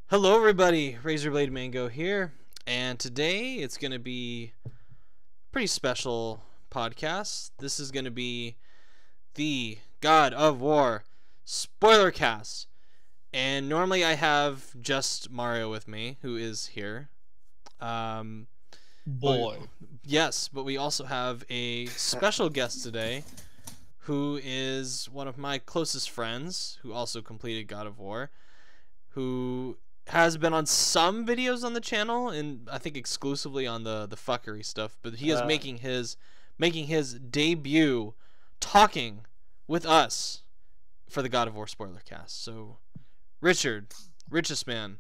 Hello everybody, Razorblade Mango here, and today it's going to be a pretty special podcast. This is going to be the God of War Spoilercast, and normally I have just Mario with me, who is here. Um, Boy. but we also have a special guest today, who is one of my closest friends, who also completed God of War, who has been on some videos on the channel and I think exclusively on the fuckery stuff, but he is making his debut talking with us for the God of War spoiler cast. So richest man,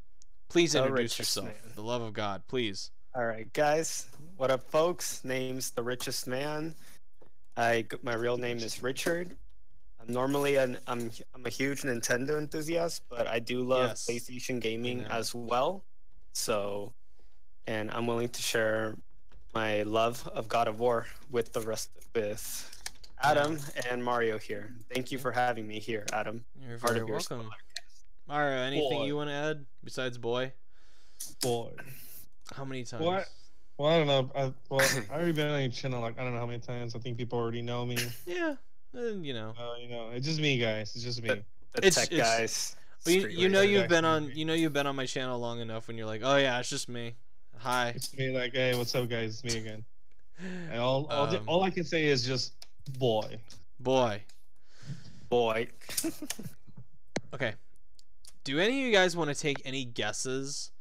please introduce yourself. Man. For the love of God, please. All right, guys. What up, folks? Name's The Richest Man. My real name is Richard. Normally, I'm a huge Nintendo enthusiast, but I do love PlayStation gaming as well. So, and I'm willing to share my love of God of War with Adam and Mario here. Thank you for having me here, Adam. You're very welcome. Mario, anything you want to add besides boy? Boy. How many times? What? Well, I don't know. I already been on your channel like I don't know how many times. I think people already know me. Yeah. You know, it's just me, guys. It's just me. The tech guys. But you've been on my channel long enough when you're like, oh yeah, it's just me. Hi. It's me. Like, hey, what's up, guys? It's me again. And all I can say is just boy. Okay. Do any of you guys want to take any guesses?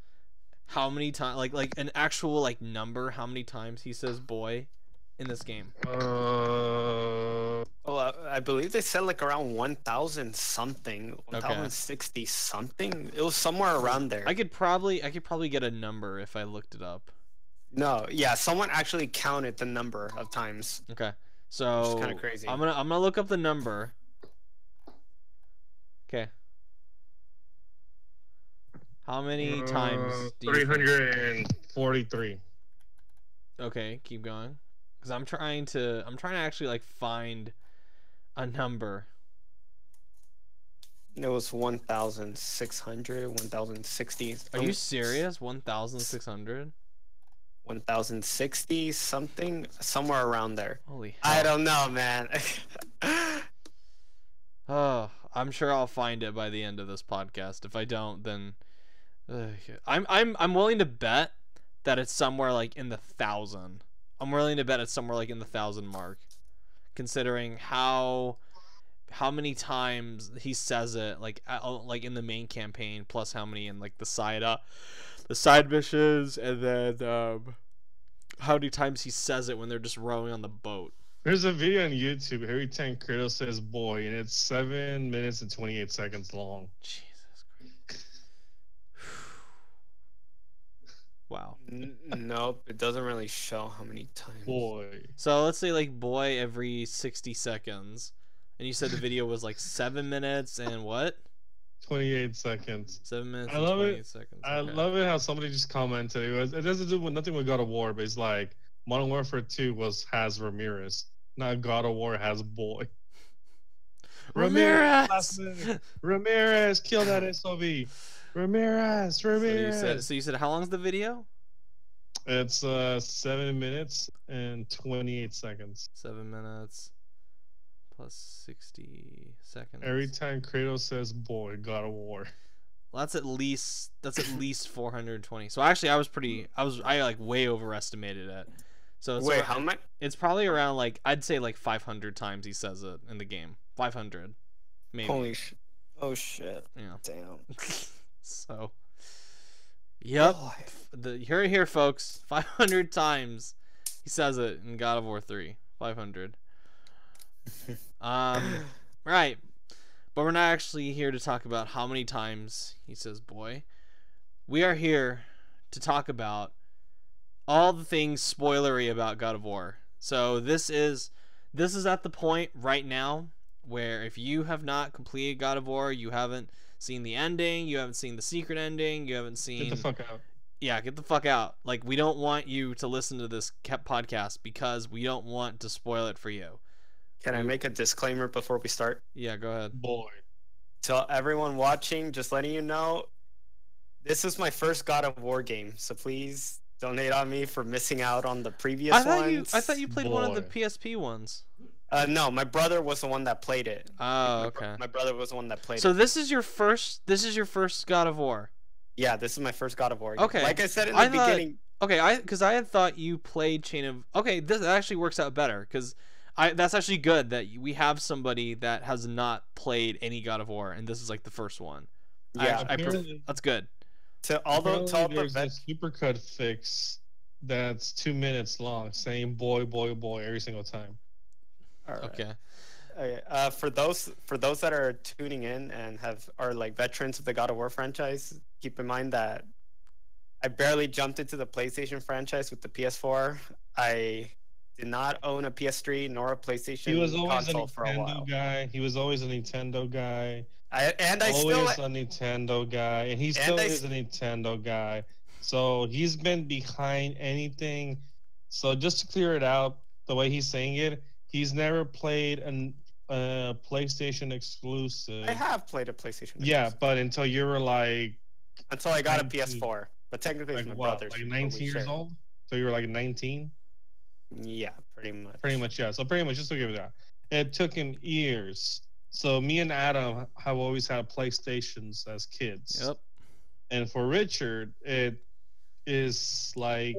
How many times, like an actual number? How many times he says boy in this game? Well, I believe they said like around 1,000 something, 1,060 something. It was somewhere around there. I could probably get a number if I looked it up. No, yeah, someone actually counted the number of times. Okay, so it's kind of crazy. I'm gonna look up the number. Okay. How many times? 343. Okay, keep going. Because I'm trying to actually find a number. It was 1,600, 1,060. Are you serious? 1,600? 1,060 something, somewhere around there. Holy hell. I don't know, man. Oh, I'm sure I'll find it by the end of this podcast. If I don't, then I'm willing to bet that it's somewhere in the 1,000. I'm willing to bet it's somewhere in the 1,000 mark, considering how many times he says it like in the main campaign, plus how many in the side missions, and then how many times he says it when they're just rowing on the boat. There's a video on YouTube every time Kratos says boy, and it's 7 minutes and 28 seconds long. Jesus Christ. Wow. Nope, it doesn't really show how many times. Boy. So let's say boy every 60 seconds. And you said the video was 7 minutes and what? 28 seconds. 7 minutes I love 28 it. seconds. I love it how somebody just commented. It doesn't do nothing with God of War, but it's like Modern Warfare 2 has Ramirez. Not God of War has boy. Ramirez! Ramirez, kill that SOB. Ramirez. So you said how long's the video? It's 7 minutes and 28 seconds. 7 minutes plus 60 seconds. Every time Kratos says boy, God of War. Well, that's at least 420. So actually I way overestimated it. So it's wait, how much? It's probably around I'd say 500 times he says it in the game. 500 maybe. Holy oh shit. Yeah. Damn. So, yep. Here, folks. 500 times he says it in God of War 3. 500. Right. But we're not actually here to talk about how many times he says boy. We are here to talk about all the things spoilery about God of War. So this is at the point right now where if you have not completed God of War, you haven't seen the ending, you haven't seen the secret ending, you haven't seen... Get the fuck out. Yeah, get the fuck out. We don't want you to listen to this podcast because we don't want to spoil it for you. Can I make a disclaimer before we start? Yeah, go ahead. Boy. To everyone watching, just letting you know, this is my first God of War game, so please donate on me for missing out on the previous I thought ones. you played one of the Boy. PSP ones. No, my brother was the one that played it. Oh, okay. My brother was the one that played So it. this is your first God of War. Yeah, this is my first God of War game. Okay. Like I said in the beginning. Okay, because I had thought you played Chain of. Okay, this actually works out better because that's actually good that we have somebody that has not played any God of War, and this is like the first one. Yeah, That's good. to all There's the a supercut fix that's 2 minutes long, saying "boy, boy, boy" every single time. All right. Okay. Okay. For those that are tuning in and are like veterans of the God of War franchise, keep in mind that I barely jumped into the PlayStation franchise with the PS4. I did not own a PS3 nor a PlayStation He was always a console for a while. Nintendo guy. He was always a Nintendo guy. I always still a Nintendo guy, and he still is a Nintendo guy. So he's been behind anything. So just to clear it out, the way he's saying it, he's never played a PlayStation exclusive. I have played a PlayStation. Yeah, exclusive. but until you were like until I got 19. a PS4. But technically, like it's my what, brother's. like 19 years old. So you were like 19. Yeah, pretty much. Pretty much, yeah. So pretty much, just to give it that, it took him years. So me and Adam have always had PlayStations as kids. Yep. And for Richard, it is like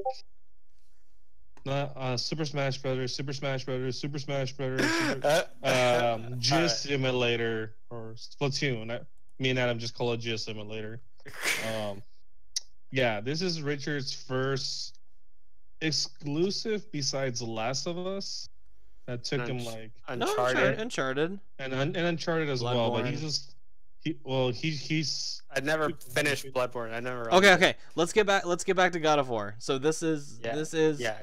Super Smash Brothers, Super Smash Brothers, Super Smash Brothers, Jizz Simulator, or Splatoon. Me and Adam just call it Jizz Simulator. Yeah, this is Richard's first exclusive besides The Last of Us. That took him like Uncharted, and Uncharted as well. But Bloodborne. he's. I never finished Bloodborne. I never. Okay. Let's get back to God of War. So this is Yeah.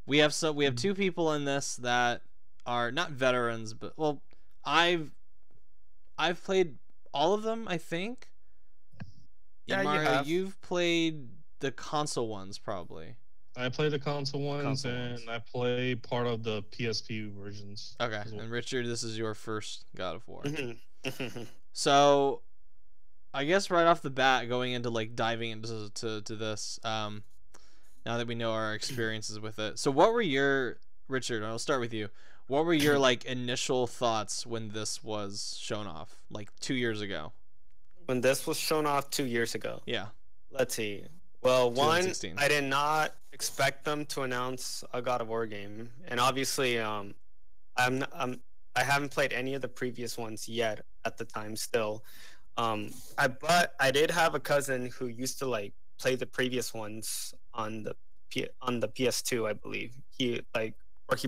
we have two people in this that are not veterans, but well, I've played all of them, I think. Yeah, Mario, you have. You've played the console ones probably. I play the console ones, I play part of the PSP versions. Okay, and Richard, this is your first God of War. Mm-hmm. So, I guess right off the bat, going into like diving into this, now that we know our experiences with it. So, what were your Richard? I'll start with you. What were your like initial thoughts when this was shown off, like 2 years ago? When this was shown off 2 years ago. Yeah. Let's see. Well, one, 2016. I did not expect them to announce a God of War game, and obviously, I haven't played any of the previous ones yet at the time. Still, but I did have a cousin who used to like play the previous ones on the PS2, I believe. He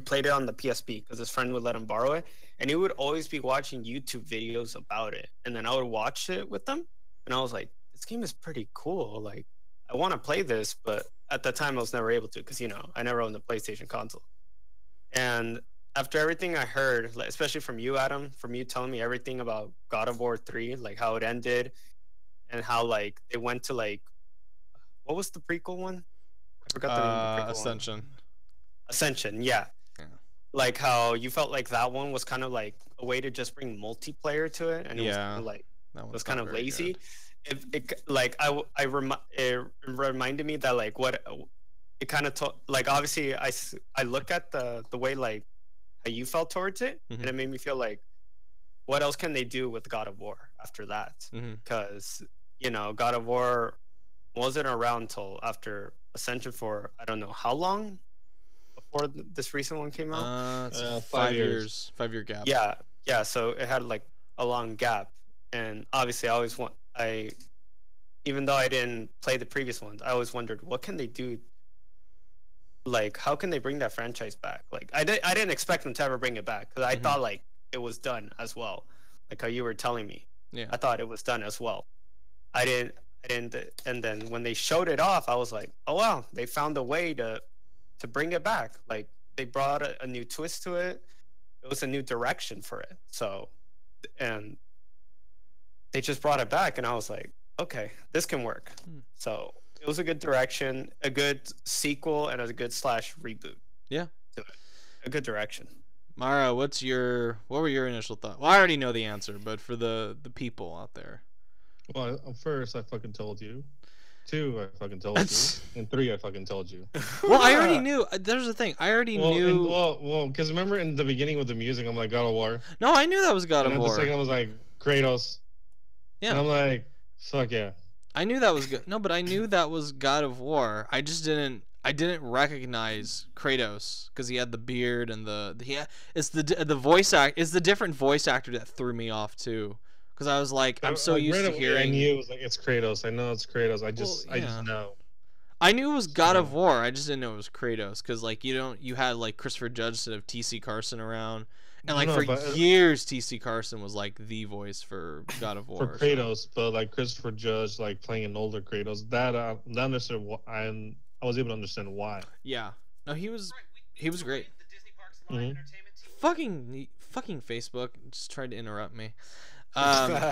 played it on the PSP because his friend would let him borrow it, and he would always be watching YouTube videos about it, and then I would watch it with them, and I was like, this game is pretty cool. Like, I want to play this, but at the time I was never able to because I never owned a PlayStation console. And after everything I heard, especially from you, Adam, from you telling me everything about God of War 3, like how it ended, and how like they went to like, what was the prequel one? I forgot the name of the prequel Ascension. one. Ascension, yeah. Like how you felt like that one was kind of like a way to just bring multiplayer to it, and it was kind of like kind of lazy. It reminded me that like what it kind of like obviously I look at the way like how you felt towards it, and it made me feel like what else can they do with God of War after that? Because God of War wasn't around until after Ascension for I don't know how long before this recent one came out. 5 years. 5 year gap. Yeah. So it had like a long gap, and obviously even though I didn't play the previous ones, I always wondered what can they do. Like, how can they bring that franchise back? Like, I didn't expect them to ever bring it back because I thought like it was done as well, like how you were telling me. Yeah, I thought it was done as well. I didn't. And then when they showed it off, I was like, oh wow, they found a way to bring it back. Like they brought a new twist to it. It was a new direction for it. So, and they just brought it back, and I was like, okay, this can work. So it was a good direction, a good sequel, and a good /reboot. Yeah, to it. A good direction. Mara, what were your initial thoughts? Well, I already know the answer, but for the people out there. Well, first I fucking told you. 2, I fucking told you. And 3, I fucking told you. Well, I already knew. There's the thing. I already knew. Well, because remember in the beginning with the music, I'm like, God of War. No, I knew that was God and of then War. the second I was like, Kratos. Yeah. And I'm like, fuck yeah. I knew that was good. No, but I knew that was God of War. I just didn't. I didn't recognize Kratos because he had the beard and it's the voice act. It's the different voice actor that threw me off too. Because I was like, I'm so used to hearing. I knew it was like it's Kratos. I know it's Kratos. I just know. I knew it was God of War. I just didn't know it was Kratos because like you had like Christopher Judge instead of T.C. Carson around, and like years T.C. Carson was like the voice for God of War. For Kratos, but like Christopher Judge like playing an older Kratos. That understood. I was able to understand why. Yeah. No, he was great. Mm-hmm. Fucking Facebook just tried to interrupt me. Because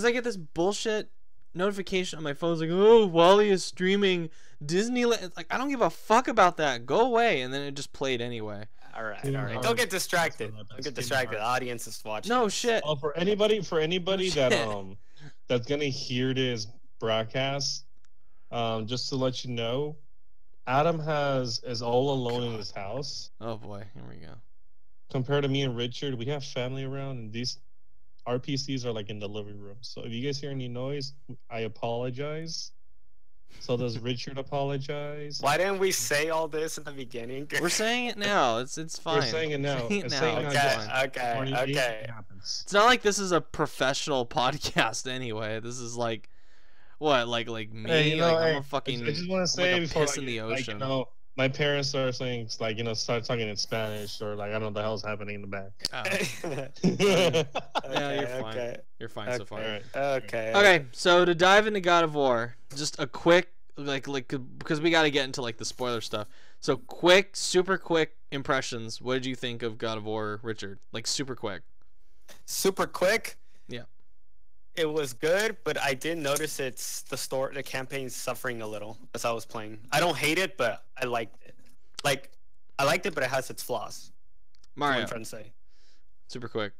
I get this bullshit notification on my phone. It's like, oh, Wally is streaming Disneyland. It's like, I don't give a fuck about that. Go away. And then it just played anyway. All right. Don't get distracted. The audience is watching. No shit. Oh, for anybody that that's gonna hear this broadcast, just to let you know, Adam is all alone in his house. Oh boy, here we go. Compared to me and Richard, we have family around, and our PCs are like in the living room. So if you guys hear any noise, I apologize. So does Richard apologize? Why didn't we say all this in the beginning? We're saying it now. It's fine. We're saying it now. Okay. It's not like this is a professional podcast anyway. This is like what, like me? Hey, I'm a fucking. I just want to say before piss in the ocean. Like, my parents are saying like start talking in Spanish or like I don't know what the hell's happening in the back. Yeah, you're fine. Okay. You're fine so far. Right. Okay. So to dive into God of War, just a quick like because we got to get into like the spoiler stuff. So super quick impressions. What did you think of God of War, Richard? Like super quick. Super quick. Yeah. It was good, but I did notice the campaign's suffering a little as I was playing. I don't hate it, but I liked it. Like, I liked it, but it has its flaws. Mario. What I'm trying to say. Super quick.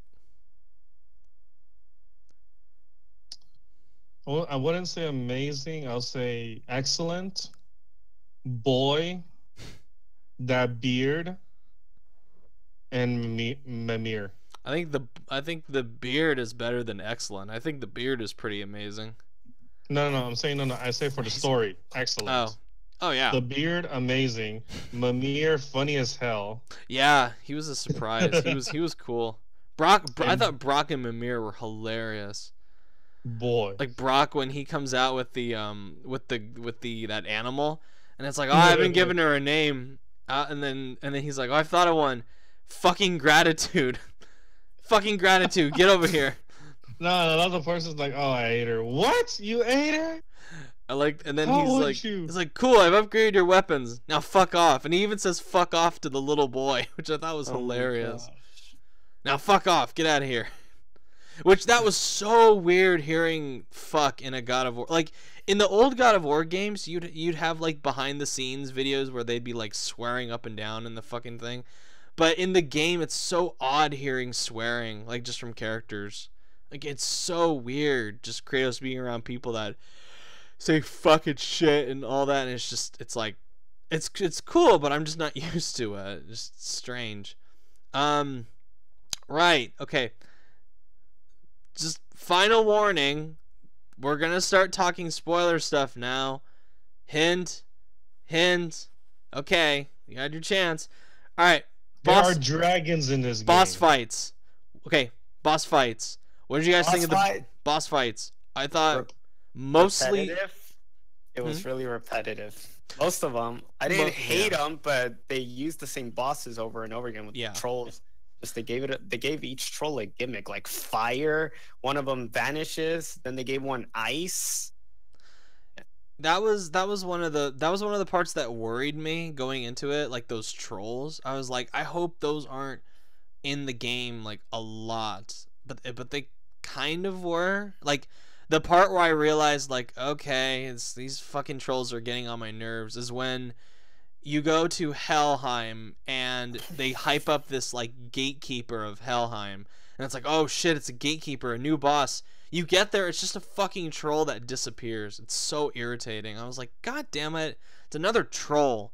Well, I wouldn't say amazing. I'll say excellent. Boy, that beard, and Mimir. I think the beard is better than excellent. I think the beard is pretty amazing. No. I'm saying no. I say for the story, excellent. Oh yeah. The beard, amazing. Mimir, funny as hell. Yeah, he was a surprise. he was cool. I thought Brock and Mimir were hilarious. Boy. Like Brock when he comes out with the that animal, and it's like, oh, I've been giving her a name, and then he's like, oh, I've thought of one. Fucking gratitude. Fucking gratitude. Get over here. No, the person's like, oh, I ate her. What? You ate her? And then he's like, cool, I've upgraded your weapons. Now fuck off. And he even says fuck off to the little boy, which I thought was hilarious. Now fuck off. Get out of here. Which that was so weird hearing fuck in a God of War. Like in the old God of War games, you'd have like behind the scenes videos where they'd be like swearing up and down in the fucking thing. But in the game, it's so odd hearing swearing, like just from characters. Like it's so weird, just Kratos being around people that say fucking shit and all that, and it's like, it's cool, but I'm just not used to it. It's just strange. Right, okay. Just final warning, we're gonna start talking spoiler stuff now. Hint. Okay, you had your chance. All right. There are dragons in this game. Boss fights. Okay, boss fights. What did you guys think of the boss fights? I thought mostly repetitive. It was really repetitive. Most of them. I didn't hate them, but they used the same bosses over and over again with the trolls. Just they gave each troll a gimmick, like fire. One of them vanishes. Then they gave one ice. That was one of the parts that worried me going into it, like those trolls. I was like, I hope those aren't in the game like a lot, but they kind of were. Like the part where I realized like, okay, these fucking trolls are getting on my nerves is when you go to Helheim and they hype up this like gatekeeper of Helheim, and it's like, oh shit, it's a gatekeeper, a new boss. You get there, it's just a fucking troll that disappears. It's so irritating. I was like, god damn it, it's another troll.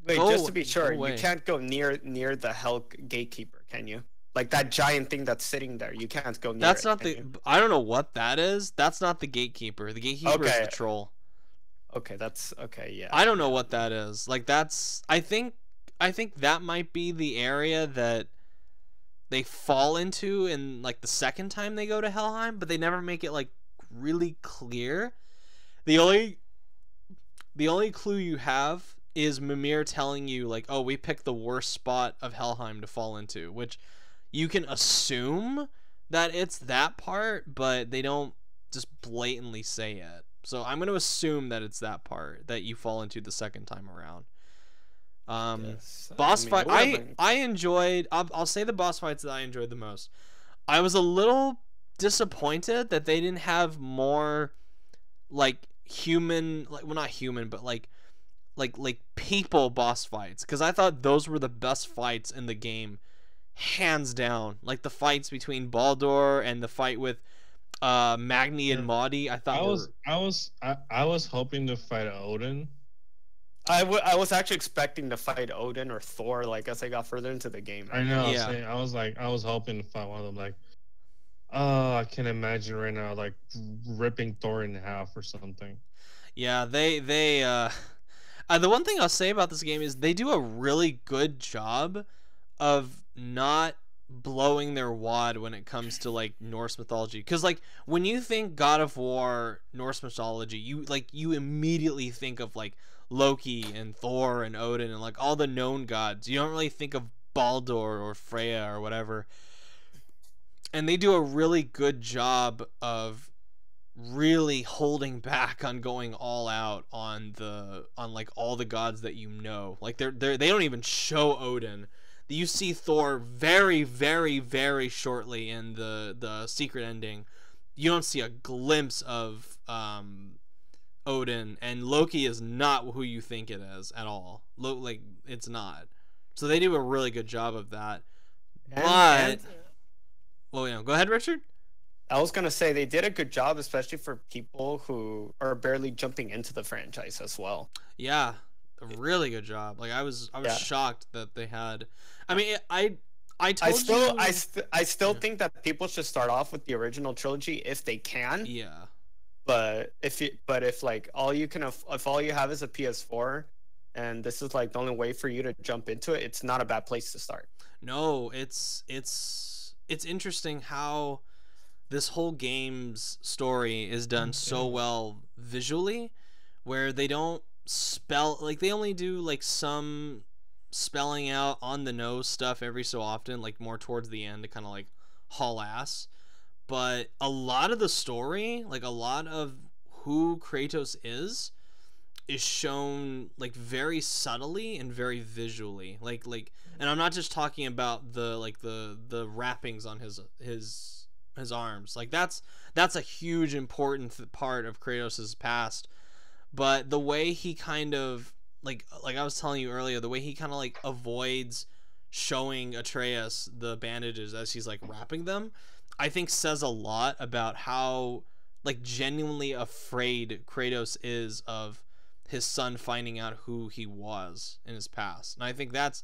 Wait, just to be sure, you can't go near the hell gatekeeper, can you? Like that giant thing that's sitting there, you can't go near That's it, not the. I don't know what that is. That's not the gatekeeper. The gatekeeper is the troll. Okay, that's okay. Yeah. I don't know what that is. Like that's. I think that might be the area that they fall into in like the second time they go to Helheim, but they never make it like really clear. The only clue you have is Mimir telling you like, oh, we picked the worst spot of Helheim to fall into, which you can assume that it's that part, but they don't just blatantly say it. So I'm going to assume that it's that part that you fall into the second time around. Yes. Boss fight. I enjoyed. I'll say the boss fights that I enjoyed the most. I was a little disappointed that they didn't have more like human, like, well, not human, but like people boss fights, because I thought those were the best fights in the game, hands down. Like the fights between Baldur and the fight with Magni and Maudie, I thought I was hoping to fight Odin. I was actually expecting to fight Odin or Thor, like, as I got further into the game. I know. Yeah. I was hoping to fight one of them. Like, oh, I can imagine right now, like ripping Thor in half or something. Yeah, they the one thing I'll say about this game is they do a really good job of not blowing their wad when it comes to like Norse mythology, because like when you think God of War, Norse mythology, you immediately think of like Loki and Thor and Odin and like all the known gods. You don't really think of Baldur or Freya or whatever. And they do a really good job of really holding back on going all out on like all the gods that you know. Like they don't even show Odin. You see Thor very, very, very shortly in the secret ending. You don't see a glimpse of Odin, and Loki is not who you think it is at all. Like, it's not. So they do a really good job of that. Well, go ahead, Richard. I was gonna say they did a good job, especially for people who are barely jumping into the franchise as well. Yeah, a really good job. Like I was shocked that they had. I mean, I still think that people should start off with the original trilogy if they can. Yeah. But if like if all you have is a PS4, and this is like the only way for you to jump into it, it's not a bad place to start. No, it's interesting how this whole game's story is done so well visually, where they don't they only do like some spelling out on the nose stuff every so often, like more towards the end to kind of like haul ass. But a lot of the story, like a lot of who Kratos is shown like very subtly and very visually. Like, and I'm not just talking about the wrappings on his arms. Like that's a huge important part of Kratos's past. But the way he kind of like I was telling you earlier, the way he kind of like avoids showing Atreus the bandages as he's like wrapping them, I think says a lot about how like genuinely afraid Kratos is of his son finding out who he was in his past. And I think that's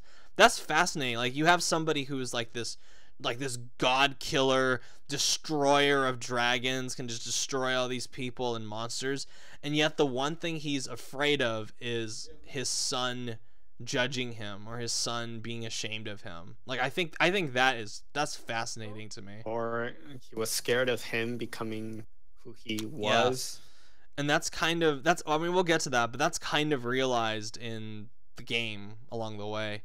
fascinating. Like you have somebody who is like this god killer, destroyer of dragons, can just destroy all these people and monsters, and yet the one thing he's afraid of is his son judging him or his son being ashamed of him. Like I think that's fascinating to me. Or he was scared of him becoming who he was. Yeah. And I mean, we'll get to that, but that's kind of realized in the game along the way.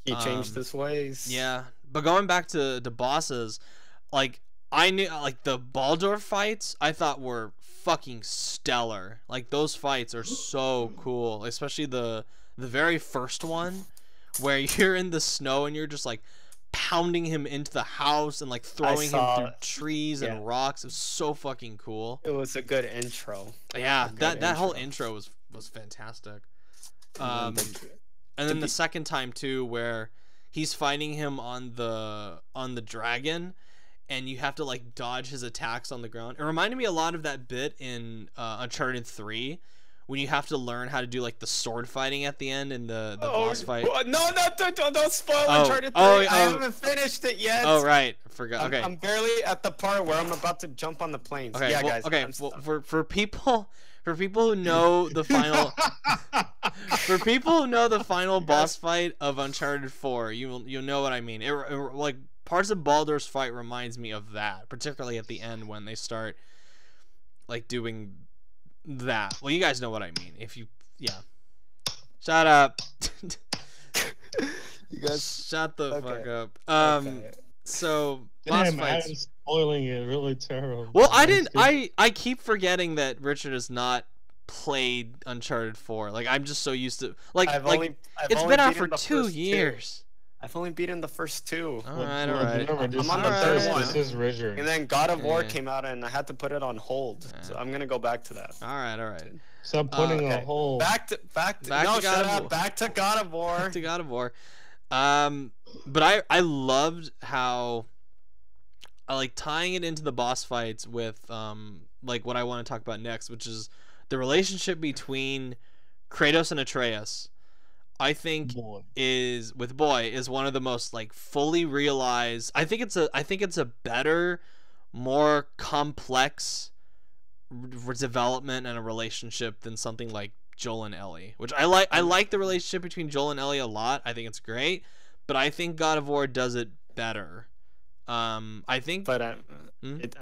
He changed his ways. Yeah. But going back to bosses, like I knew like the Baldur fights I thought were fucking stellar. Like those fights are so cool, especially the very first one where you're in the snow and you're just like pounding him into the house and like throwing him through trees and rocks. It was so fucking cool. It was a good intro. Yeah, that whole intro was fantastic. And then the second time too, where he's fighting him on the dragon, and you have to like dodge his attacks on the ground. It reminded me a lot of that bit in Uncharted 3 when you have to learn how to do like the sword fighting at the end and the boss fight. No, don't spoil Uncharted 3. I haven't finished it yet. Oh right, forgot. Okay, I'm barely at the part where I'm about to jump on the planes. Okay, yeah, well, guys. Okay, well, for people who know the final for people who know the final boss fight of Uncharted 4, you'll know what I mean. It like parts of Baldur's fight reminds me of that, particularly at the end when they start like doing that. Well, you guys know what I mean. Shut up. You guys shut the fuck up. So boss Damn, fights. I'm spoiling it really terrible. Well, I keep forgetting that Richard has not played Uncharted 4. Like I'm just so used to it's been out for 2 years. I've only beaten the first 2. All right. I'm on the third one. This is Richard. And then God of War came out, and I had to put it on hold. So I'm gonna go back to that. All right. Stop putting a hold. Back to God of War. Back to God of War. Back to God of War. But I loved how I like tying it into the boss fights with like what I want to talk about next, which is the relationship between Kratos and Atreus. I think is one of the most like fully realized. I think it's a better, more complex development and a relationship than something like Joel and Ellie, which I like. I like the relationship between Joel and Ellie a lot. I think it's great, but I think God of War does it better. I think. But I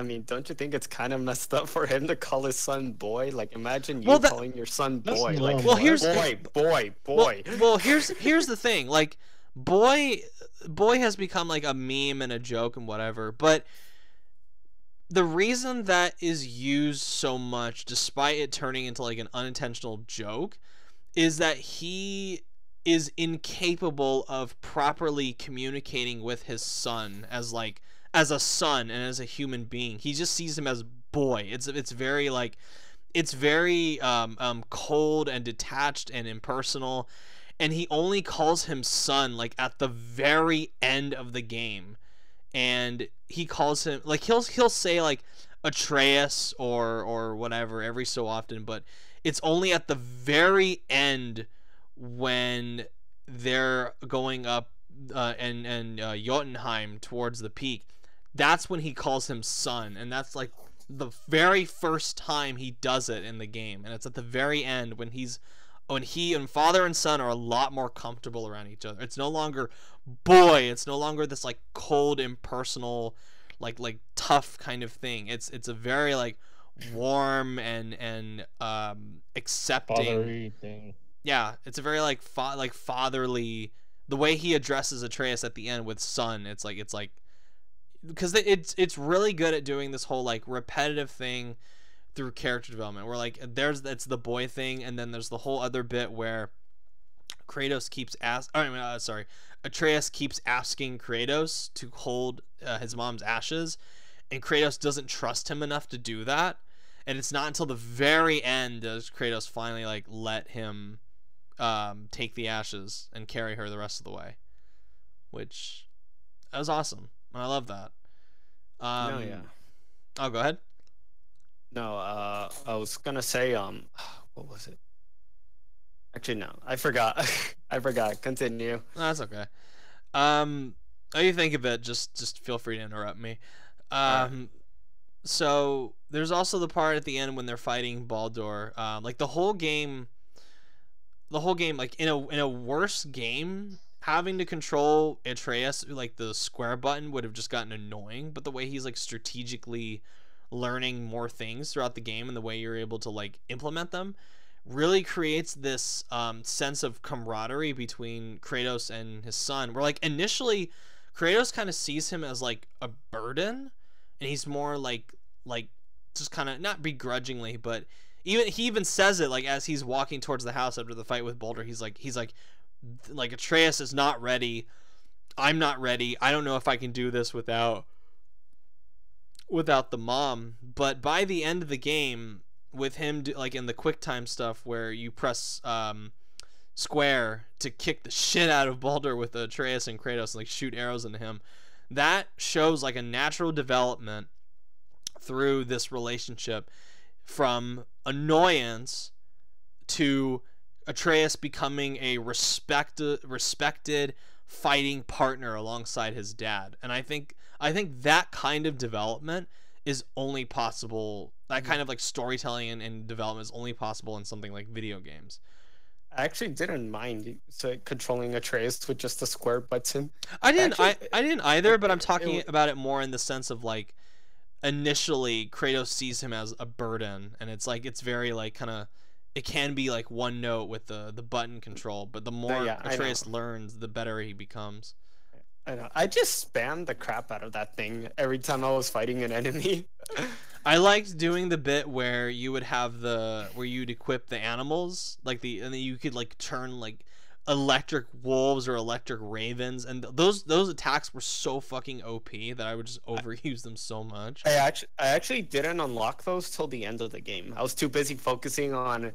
mean, don't you think it's kind of messed up for him to call his son boy? Like, imagine you calling your son boy. Like, here's boy. Well, here's the thing. Like, boy has become like a meme and a joke and whatever. But the reason that is used so much, despite it turning into like an unintentional joke, is that he is incapable of properly communicating with his son as a son and as a human being. He just sees him as boy. It's very like cold and detached and impersonal, and he only calls him son like at the very end of the game, and he calls him like he'll say like Atreus or whatever every so often, but it's only at the very end when they're going up and Jotunheim towards the peak. That's when he calls him son, and that's like the very first time he does it in the game, and it's at the very end when he and father and son are a lot more comfortable around each other. It's no longer boy, it's no longer this like cold, impersonal, like tough kind of thing. It's a very like warm and accepting fatherly thing. Yeah, it's a very like fatherly. The way he addresses Atreus at the end with son, it's like because it's really good at doing this whole like repetitive thing through character development. Where like it's the boy thing, and then there's the whole other bit where Atreus keeps asking Kratos to hold his mom's ashes, and Kratos doesn't trust him enough to do that. And it's not until the very end does Kratos finally like let him take the ashes and carry her the rest of the way, which that was awesome, and I love that. Oh go ahead. No, I was gonna say what was it? Actually, no, I forgot. I forgot. Continue. No, that's okay. How you think of it? Just feel free to interrupt me. So there's also the part at the end when they're fighting Baldur. Like the whole game, like in a worse game, having to control Atreus like the square button would have just gotten annoying. But the way he's like strategically learning more things throughout the game and the way you're able to like implement them really creates this sense of camaraderie between Kratos and his son. Where like initially Kratos kind of sees him as like a burden, and he's more like just kind of not begrudgingly, but he even says it like as he's walking towards the house after the fight with Baldur. He's like Atreus is not ready. I'm not ready. I don't know if I can do this without the mom. But by the end of the game, with him like in the QuickTime stuff where you press square to kick the shit out of Baldur with Atreus and Kratos and like shoot arrows into him, that shows like a natural development through this relationship from annoyance to Atreus becoming a respected fighting partner alongside his dad. And I think that kind of development is only possible, that kind of like storytelling and development is only possible in something like video games. I actually didn't mind controlling Atreus with just the square button. I didn't either, but I'm talking about it more in the sense of like initially Kratos sees him as a burden, and it's like it's very like kind of, it can be like one note with the button control, but the more Atreus learns, the better he becomes. I know. I just spammed the crap out of that thing every time I was fighting an enemy. I liked doing the bit where you would have where you'd equip the animals, like and then you could like turn like electric wolves or electric ravens, and those attacks were so fucking OP that I would just overuse them so much. I actually didn't unlock those till the end of the game. I was too busy focusing on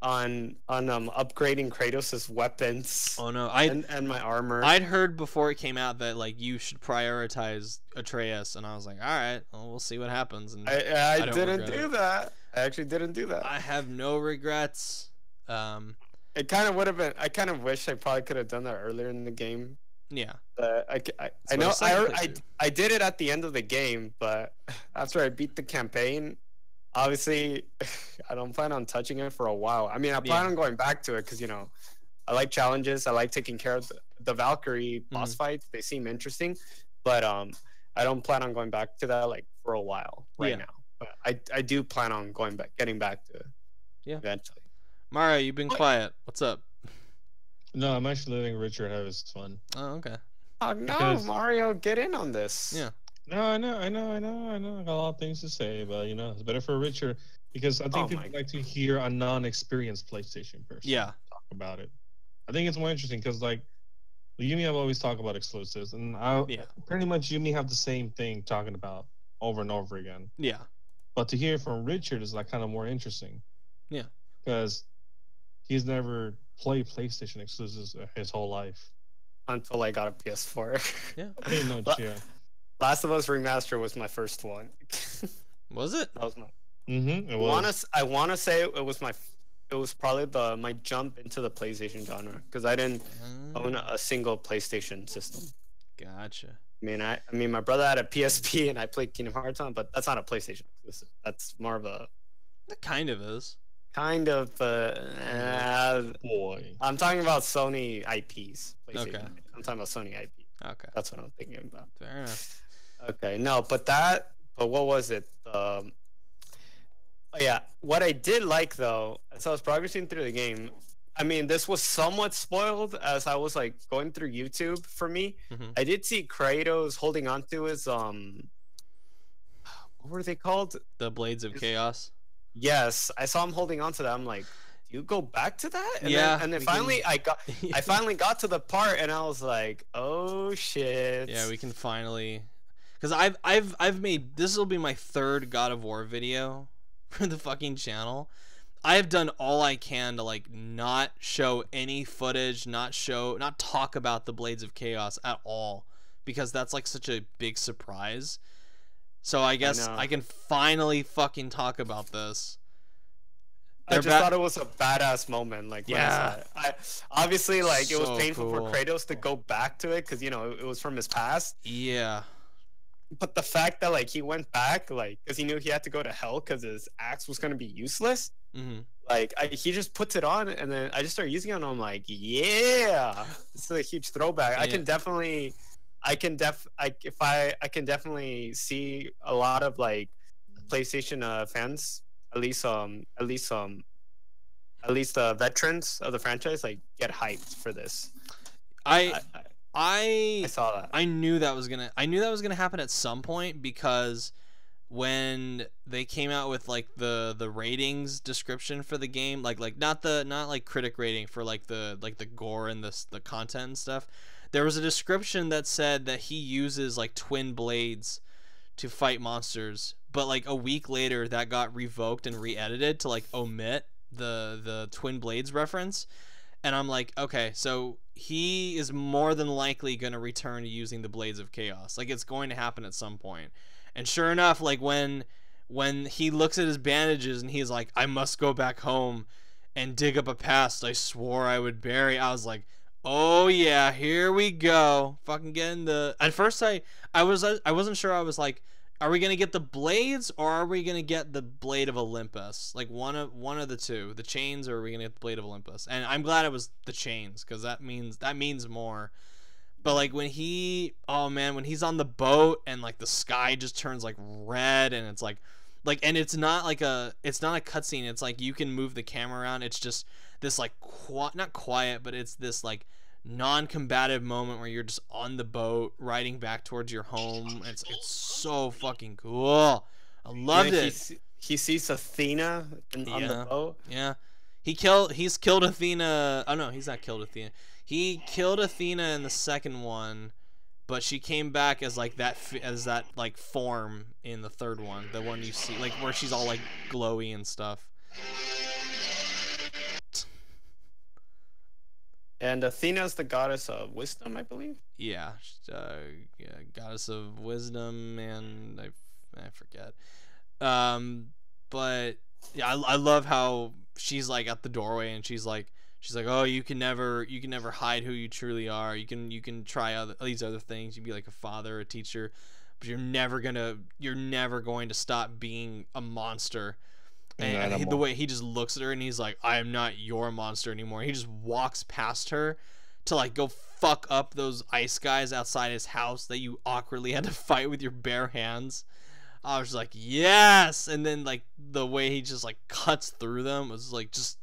upgrading Kratos' weapons. Oh no, and my armor. I'd heard before it came out that like you should prioritize Atreus, and I was like, all right, well, we'll see what happens. And I didn't do that. I actually didn't do that. I have no regrets. It kind of would have been. I kind of wish I probably could have done that earlier in the game. Yeah. I know I did it at the end of the game, but after I beat the campaign, obviously, I don't plan on touching it for a while. I mean, I plan on going back to it because, you know, I like challenges. I like taking care of the Valkyrie boss fights. They seem interesting, but I don't plan on going back to that like for a while now. But I do plan on getting back to it eventually. Mario, you've been quiet. What's up? No, I'm actually letting Richard have his fun. Oh, okay. Oh no, Mario, get in on this. Yeah. No, I know. I got a lot of things to say, but you know, it's better for Richard because I think people like to hear a non-experienced PlayStation person talk about it. I think it's more interesting because, like, you and me have always talked about exclusives, and pretty much you and me have the same thing talking about over and over again. Yeah. But to hear from Richard is like kind of more interesting. Yeah. Because he's never played PlayStation exclusives his whole life. Until I got a PS4. Yeah. Pretty much, yeah. Last of Us Remaster was my first one. Was it? That was my. It was. I wanna say it was probably my jump into the PlayStation genre because I didn't own a single PlayStation system. Gotcha. I mean, my brother had a PSP and I played Kingdom Hearts on, but that's not a PlayStation exclusive. That's more of a. That kind of is. Kind of. Boy. I'm talking about Sony IPs. Okay. I'm talking about Sony IP. Okay. That's what I'm thinking about. Fair enough. Okay. No, but what was it? What I did like though, as I was progressing through the game, I mean, this was somewhat spoiled as I was like going through YouTube for me. Mm-hmm. I did see Kratos holding onto his what were they called? The Blades of Chaos. Yes, I saw him holding on to that. I'm like, do you go back to that? And then finally I finally got to the part and I was like, oh shit. Yeah, we can finally, because I've made, this will be my third God of War video for the fucking channel. I have done all I can to like not show any footage, not talk about the Blades of Chaos at all, because that's like such a big surprise. So I guess I can finally fucking talk about this. I just thought it was a badass moment. Like, when I saw it. Obviously, like, it was painful for Kratos to go back to it because, you know, it was from his past. Yeah. But the fact that, like, he went back, like, because he knew he had to go to hell because his axe was going to be useless. Mm-hmm. Like, he just puts it on, and then I just started using it, and I'm like, yeah, this is a huge throwback. Yeah. I can definitely see a lot of like PlayStation fans, at least the veterans of the franchise, like get hyped for this. I saw that. I knew that was gonna happen at some point, because when they came out with like the ratings description for the game, like not like critic rating for like the gore and the content and stuff, there was a description that said that he uses like twin blades to fight monsters, but like a week later that got revoked and re-edited to like omit the twin blades reference. And I'm like, okay, so he is more than likely going to return to using the Blades of Chaos. Like, it's going to happen at some point. And sure enough, like, when he looks at his bandages and he's like, I must go back home and dig up a past I swore I would bury, I was like, oh yeah, here we go. Fucking getting the... At first I wasn't sure. I was like, are we gonna get the blades or are we gonna get the Blade of Olympus? Like one of the two, the chains, or are we gonna get the Blade of Olympus? And I'm glad it was the chains, because that means more. But like when he, oh man, when he's on the boat and like the sky just turns like red and it's like, and it's not a cutscene. It's like you can move the camera around. It's just this like not quiet, but it's this like non-combative moment where you're just on the boat riding back towards your home. It's so fucking cool. I loved it. He sees Athena on the boat. Yeah. He's killed Athena. Oh no, he's not killed Athena. He killed Athena in the second one, but she came back as like that like form in the third one, the one you see like where she's all like glowy and stuff. And Athena's the goddess of wisdom, I believe. Yeah, goddess of wisdom, and I forget. But yeah, I love how she's like at the doorway and she's like, oh, you can never hide who you truly are. You can try these other things. You can be like a father, a teacher, but you're never going to stop being a monster. And the way he just looks at her and he's like, I am not your monster anymore. He just walks past her to like go fuck up those ice guys outside his house that you awkwardly had to fight with your bare hands. I was like, yes. And then like the way he just like cuts through them was like, just,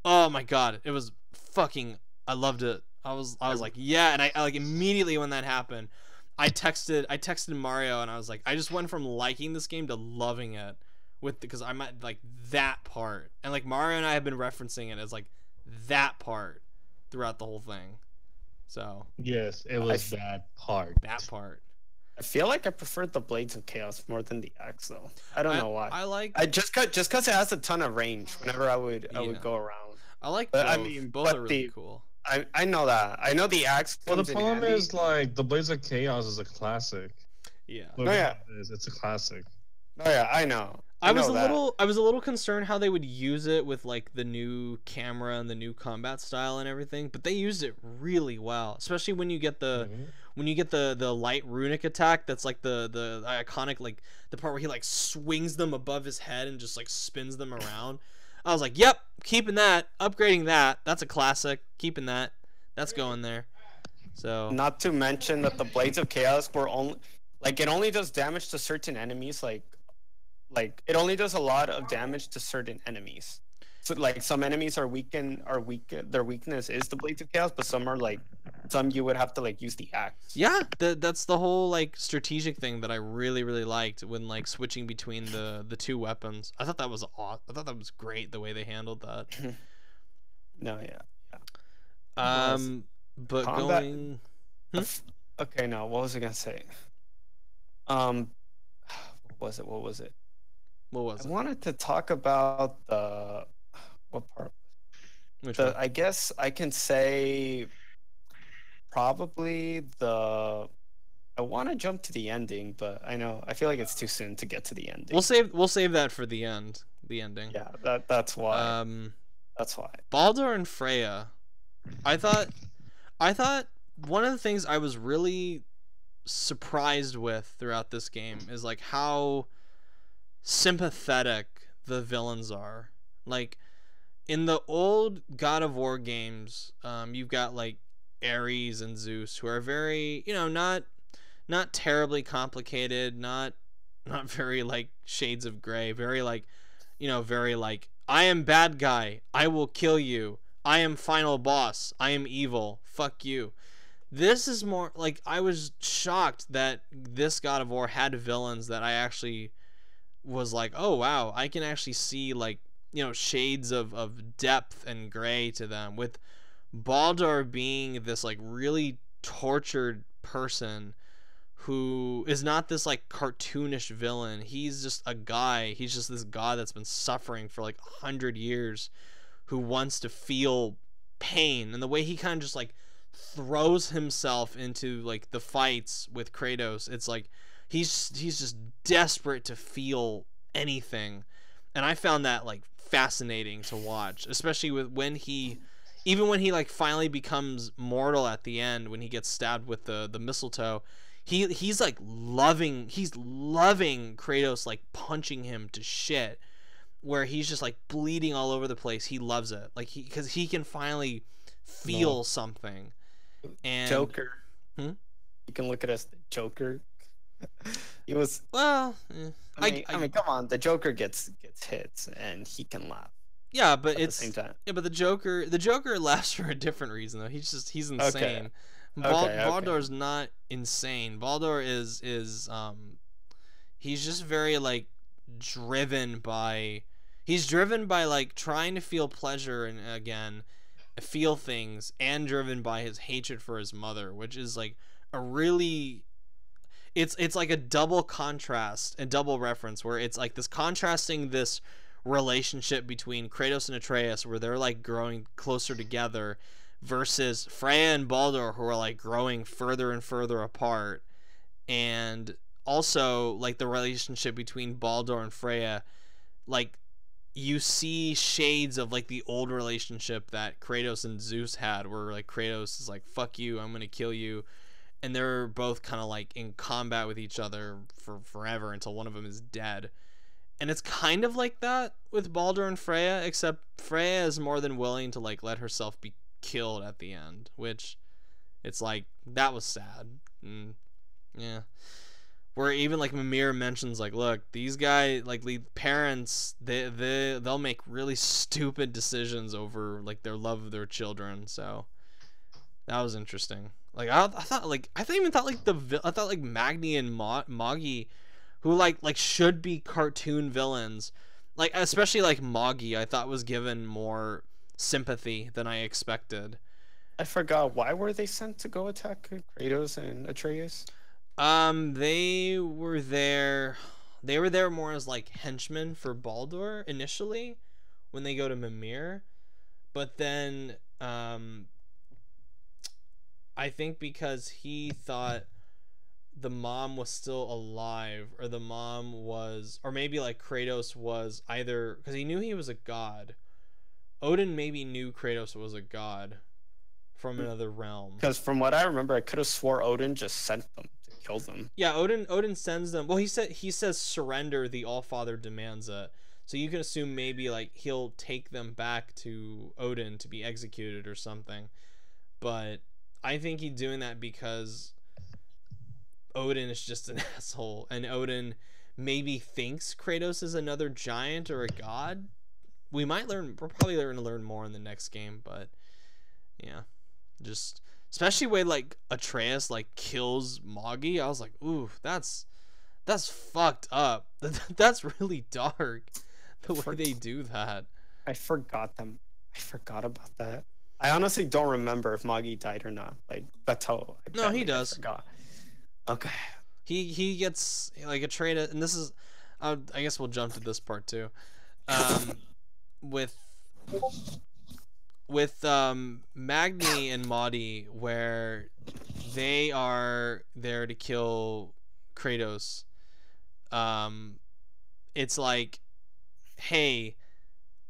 oh my god, it was fucking, I loved it. I was like, yeah. And I like immediately when that happened, I texted Mario and I was like, I just went from liking this game to loving it, because I'm at like that part, and like Mario and I have been referencing it as like that part throughout the whole thing. So yes, it was that part. I feel like I preferred the Blades of Chaos more than the axe, though. I don't know why. I just because it has a ton of range whenever I would go around. I like both. I mean, both are really cool. I know that. I know the axe. Well, the problem is like the Blades of Chaos is a classic. Yeah. It's a classic. Oh yeah, I know. I was a little concerned how they would use it with like the new camera and the new combat style and everything, but they used it really well, especially when you get the light runic attack. That's like the iconic, like the part where he like swings them above his head and just like spins them around. I was like, yep, keeping that, upgrading that. That's a classic. Keeping that. That's going there. So not to mention that the Blades of Chaos were only like, it only does damage to certain enemies, like it only does a lot of damage to certain enemies. So like some enemies are weak. Their weakness is the Blades of Chaos, but some you would have to like use the axe. Yeah, that's the whole like strategic thing that I really liked when like switching between the two weapons. I thought that was awesome. I thought that was great the way they handled that. No, yeah. But combat... going. Okay, no. What was I gonna say? What was it? I wanted to talk about what part? Which one? I guess I can say probably I want to jump to the ending, but I feel like it's too soon to get to the ending. We'll save that for the end. The ending. Yeah, that's why. That's why. Baldur and Freya. I thought one of the things I was really surprised with throughout this game is like how sympathetic the villains are. Like in the old God of War games, you've got like Ares and Zeus, who are very, not terribly complicated, not very like shades of gray, very like, very like, I am bad guy, I will kill you, I am final boss, I am evil, fuck you. This is more like, I was shocked that this God of War had villains that I actually was like, oh wow, I can actually see like, shades of depth and gray to them, with Baldur being this like really tortured person who is not this like cartoonish villain. He's just a guy. He's just this god that's been suffering for like 100 years, who wants to feel pain and the way he kind of just like throws himself into like the fights with Kratos. It's like he's just desperate to feel anything, and I found that like fascinating to watch, especially with when he like finally becomes mortal at the end when he gets stabbed with the mistletoe. He's like loving Kratos like punching him to shit, where he's just like bleeding all over the place. He loves it, like because he can finally feel something. And Joker, you can look at us, the Joker. He was I mean, come on, the Joker gets hits and he can laugh. Yeah, but at the same time. Yeah, but the Joker laughs for a different reason though. He's insane. Okay. Baldur's not insane. Baldur is he's just very like driven by like trying to feel pleasure and again feel things, and driven by his hatred for his mother, which is like a really it's like a double contrast and double reference, where it's like this contrasting this relationship between Kratos and Atreus where they're like growing closer together versus Freya and Baldur who are like growing further and further apart. And also like the relationship between Baldur and Freya, like you see shades of like the old relationship that Kratos and Zeus had, where like Kratos is like, fuck you, I'm gonna kill you, and they're both kind of like in combat with each other for forever until one of them is dead. And it's kind of like that with Baldur and Freya, except Freya is more than willing to like let herself be killed at the end, which it's like that was sad. Yeah, where even like Mimir mentions like, look, these guys like parents, they'll make really stupid decisions over like their love of their children. So that was interesting. Like I thought Magni and Moggy, who like should be cartoon villains, like especially like Moggy, I thought was given more sympathy than I expected. I forgot, why were they sent to go attack Kratos and Atreus? They were there more as like henchmen for Baldur initially when they go to Mimir, but then I think because he thought the mom was still alive, or the mom was, or maybe like Kratos was, either because he knew he was a god. Odin maybe knew Kratos was a god from another realm. Because from what I remember, I could have swore Odin just sent them to kill them. Yeah, Odin sends them. Well, he says surrender. The Allfather demands it. So you can assume maybe like he'll take them back to Odin to be executed or something. But I think he's doing that because Odin is just an asshole, and Odin maybe thinks Kratos is another giant or a god. We're probably going to learn more in the next game, but yeah, just especially when like Atreus like kills Moggy, I was like, ooh, that's fucked up. That's really dark, the way they do that. I forgot about that. I honestly don't remember if Moggy died or not. Like that's how. No, he does. I forgot. Okay. He gets like Atreus, and this is, I guess we'll jump to this part too. With Magni and Maudie, where they are there to kill Kratos. It's like, hey,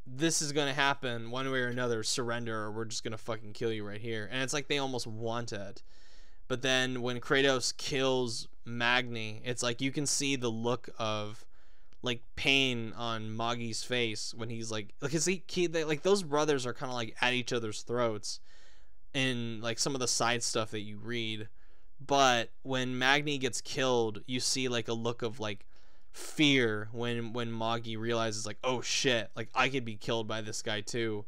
this is gonna happen one way or another, surrender or we're just gonna fucking kill you right here. And it's like they almost want it. But then when Kratos kills Magni, it's like you can see the look of like pain on Moggy's face when he's like, because like those brothers are kind of like at each other's throats in like some of the side stuff that you read. But when Magni gets killed, you see like a look of like fear when Moggy realizes like, oh shit, like I could be killed by this guy too,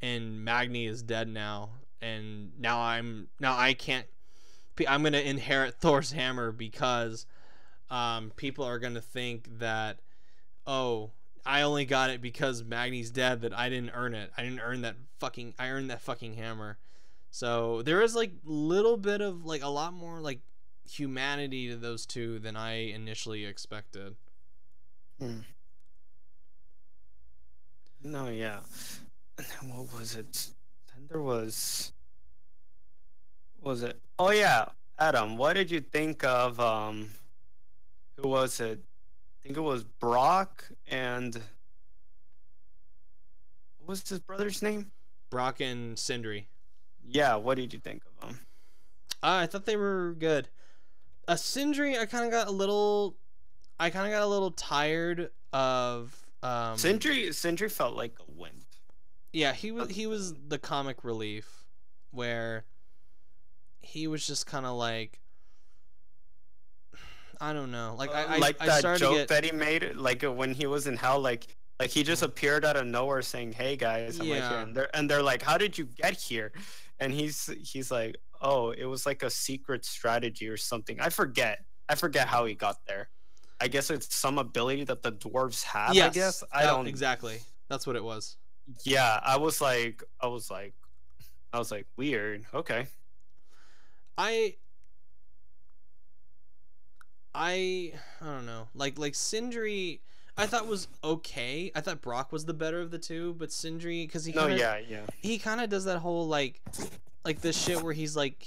and Magni is dead now, and now I'm gonna inherit Thor's hammer because people are gonna think that, oh, I only got it because Magni's dead, that I didn't earn it. I earned that fucking hammer. So there is like little bit of like a lot more like humanity to those two than I initially expected. No, yeah. What was it? then there was it? Oh yeah, Adam. What did you think of who was it? I think it was Brock and what was his brother's name? Brock and Sindri. Yeah, what did you think of them? I thought they were good. Sindri, I kind of got a little tired of. Sindri felt like a wimp. Yeah, he was the comic relief, where he was just kind of like, I don't know, like like I that started joke to get, that he made, like when he was in hell, like he just appeared out of nowhere saying, "Hey guys, I'm right here," and they're like, "How did you get here?" And he's like, "Oh, it was like a secret strategy or something. I forget how he got there. I guess it's some ability that the dwarves have. yes, I guess I don't exactly. That's what it was. Yeah, I was like, weird. Okay. I I don't know. Like Sindri, I thought was okay. I thought Brock was the better of the two, but Sindri, because he kind of does that whole like this shit where he's like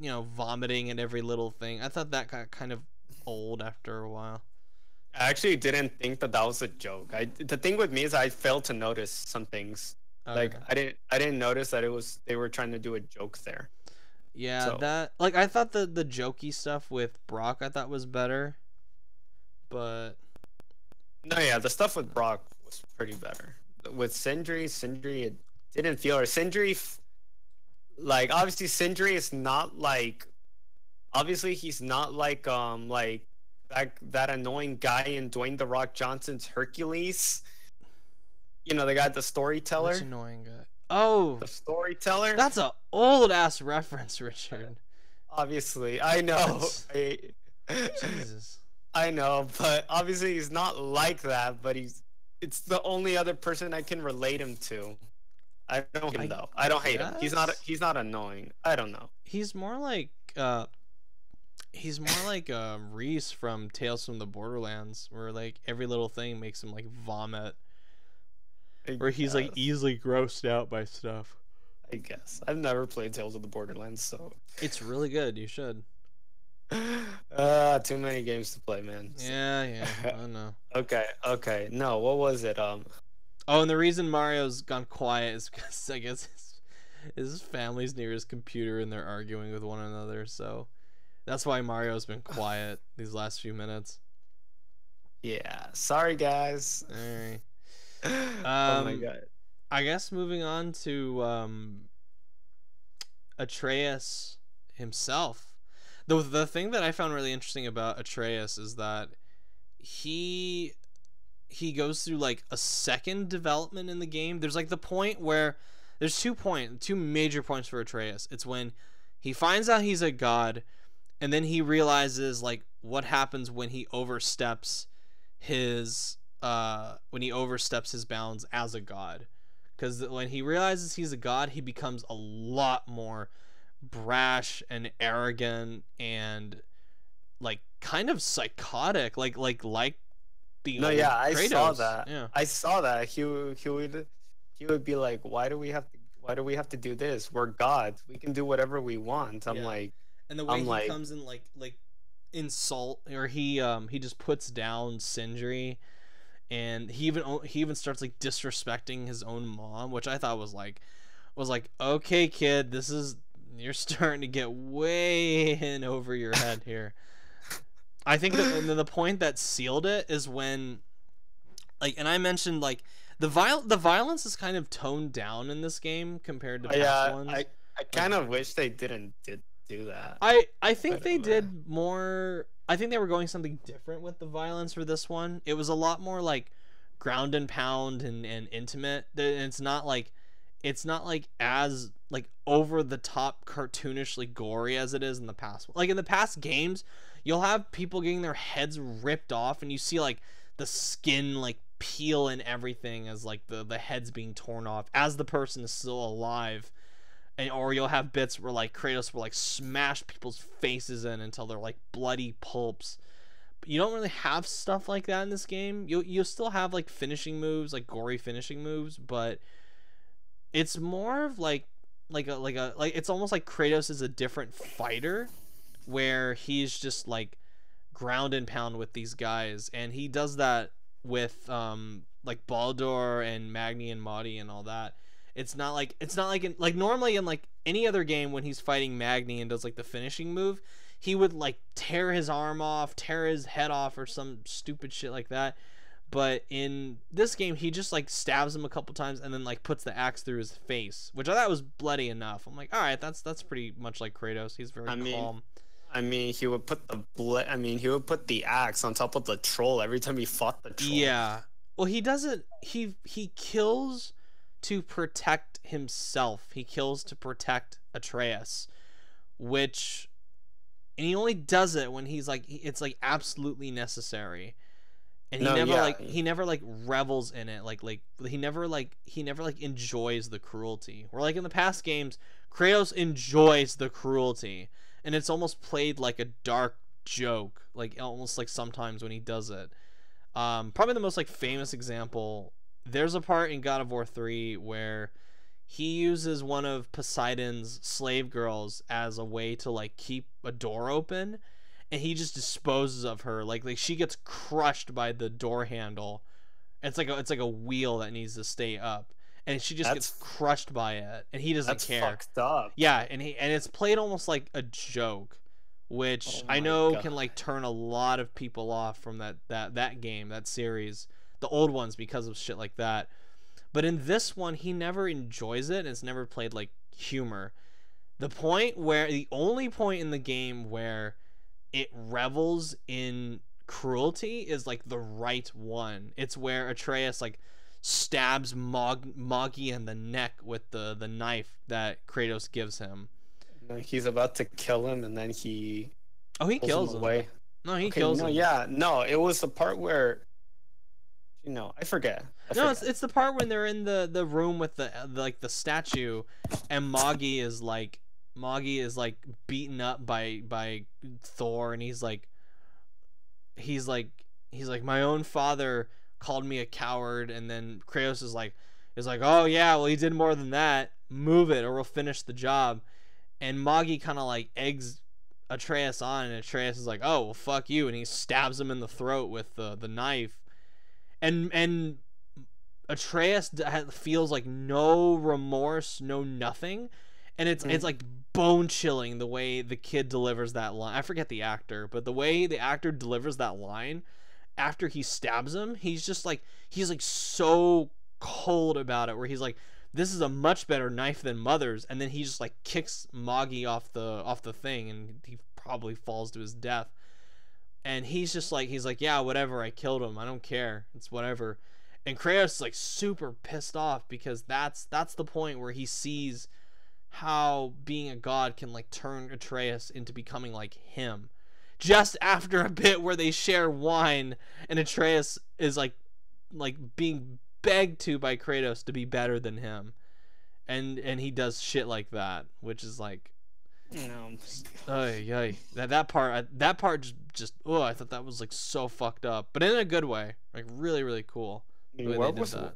vomiting at every little thing. I thought that got kind of old after a while. I actually didn't think that was a joke. The thing with me is I failed to notice some things. Like I didn't notice that they were trying to do a joke there. Yeah, so. That like I thought the jokey stuff with Brock I thought was better, but no, yeah, the stuff with Brock was pretty better. With Sindri, it didn't feel or Sindri, like obviously Sindri is not like, obviously he's not like that annoying guy in Dwayne The Rock Johnson's Hercules. You know, the guy, the storyteller. Which annoying guy? Oh, the storyteller. That's a old ass reference, Richard. Obviously, I know. Jesus. I know, but obviously he's not like that. But it's the only other person I can relate him to. I don't hate him though. I don't hate him. He's not annoying. I don't know. He's more like Reese from Tales from the Borderlands, where like every little thing makes him like vomit. Where he's like easily grossed out by stuff. I guess. I've never played Tales of the Borderlands, so it's really good. You should. Too many games to play, man. Yeah, I know. Okay. No, what was it? Oh, and the reason Mario's gone quiet is because I guess his family's near his computer and they're arguing with one another, so that's why Mario's been quiet these last few minutes. Yeah. Sorry, guys. Alright. Oh my god. I guess moving on to Atreus himself. The thing that I found really interesting about Atreus is that he goes through like a second development in the game. There's like the point where there's two major points for Atreus. It's when he finds out he's a god, and then he realizes like what happens when he oversteps his bounds as a god. Because when he realizes he's a god, he becomes a lot more brash and arrogant and like kind of psychotic, like the Kratos. I saw that. Yeah, I saw that. He would be like, why do we have to do this? We're gods. We can do whatever we want. I'm like, and the way he comes in like insult, or he just puts down Sindri. And he even starts like disrespecting his own mom, which I thought was like, okay, kid, you're starting to get way in over your head here. I think that the point that sealed it is when, like, and I mentioned like the violence is kind of toned down in this game compared to past ones. I kind of wish they didn't do that. I think they did more. I think they were going something different with the violence for this one. It was a lot more like ground and pound and intimate. It's not like as like over the top cartoonishly gory as it is in the past. Like in the past games, you'll have people getting their heads ripped off and you see like the skin like peel and everything as like the heads being torn off as the person is still alive. Or you'll have bits where like Kratos will like smash people's faces in until they're like bloody pulps. But you don't really have stuff like that in this game. You'll still have like finishing moves, like gory finishing moves, but it's more of like it's almost like Kratos is a different fighter, where he's just like ground and pound with these guys, and he does that with like Baldur and Magni and Madi and all that. It's not like like normally in like any other game when he's fighting Magni and does like the finishing move, he would like tear his arm off, tear his head off, or some stupid shit like that. But in this game, he just like stabs him a couple times and then like puts the axe through his face, which I thought was bloody enough. I'm like, all right, that's pretty much like Kratos. He's very calm. I mean, he would put he would put the axe on top of the troll every time he fought the troll. Yeah. Well, he doesn't. He kills to protect himself. He kills to protect Atreus, and he only does it when he's like, it's like absolutely necessary. And he never like revels in it. Like he never enjoys the cruelty. Where like in the past games, Kratos enjoys the cruelty, and it's almost played like a dark joke. Like almost like sometimes when he does it. Probably the most like famous example. There's a part in God of War 3 where he uses one of Poseidon's slave girls as a way to like keep a door open. And he just disposes of her, like she gets crushed by the door handle. It's like a wheel that needs to stay up, and she just gets crushed by it, and he doesn't care. That's fucked up. Yeah, and it's played almost like a joke, which I know can like turn a lot of people off from that game, that series, the old ones, because of shit like that. But in this one, he never enjoys it, and it's never played like humor. The only point in the game where it revels in cruelty is like the right one. It's where Atreus like stabs Moggy in the neck with the knife that Kratos gives him. He's about to kill him, and then he kills him away. No, he kills him. Yeah, no, it was the part where I forget. It's the part when they're in the room with the statue, and Moggy is like beaten up by Thor, and he's like my own father called me a coward, and then Kratos is like oh yeah, well he did more than that, move it or we'll finish the job. And Moggy kind of like eggs Atreus on, and Atreus is like, oh well fuck you, and he stabs him in the throat with the knife, and Atreus feels like no remorse, no nothing. And it's like bone chilling the way the kid delivers that line. I forget the actor, but the way the actor delivers that line after he stabs him, he's so cold about it, where he's like, this is a much better knife than Mother's, and then he just like kicks Moggy off the thing, and he probably falls to his death. And he's like, yeah, whatever, I killed him, I don't care, it's whatever. And Kratos is like super pissed off, because that's the point where he sees how being a god can like turn Atreus into becoming like him. Just after a bit where they share wine, and Atreus is like being begged to by Kratos to be better than him, and he does shit like that, which is like, that part just I thought that was like so fucked up, but in a good way, like really really cool. The way they did that.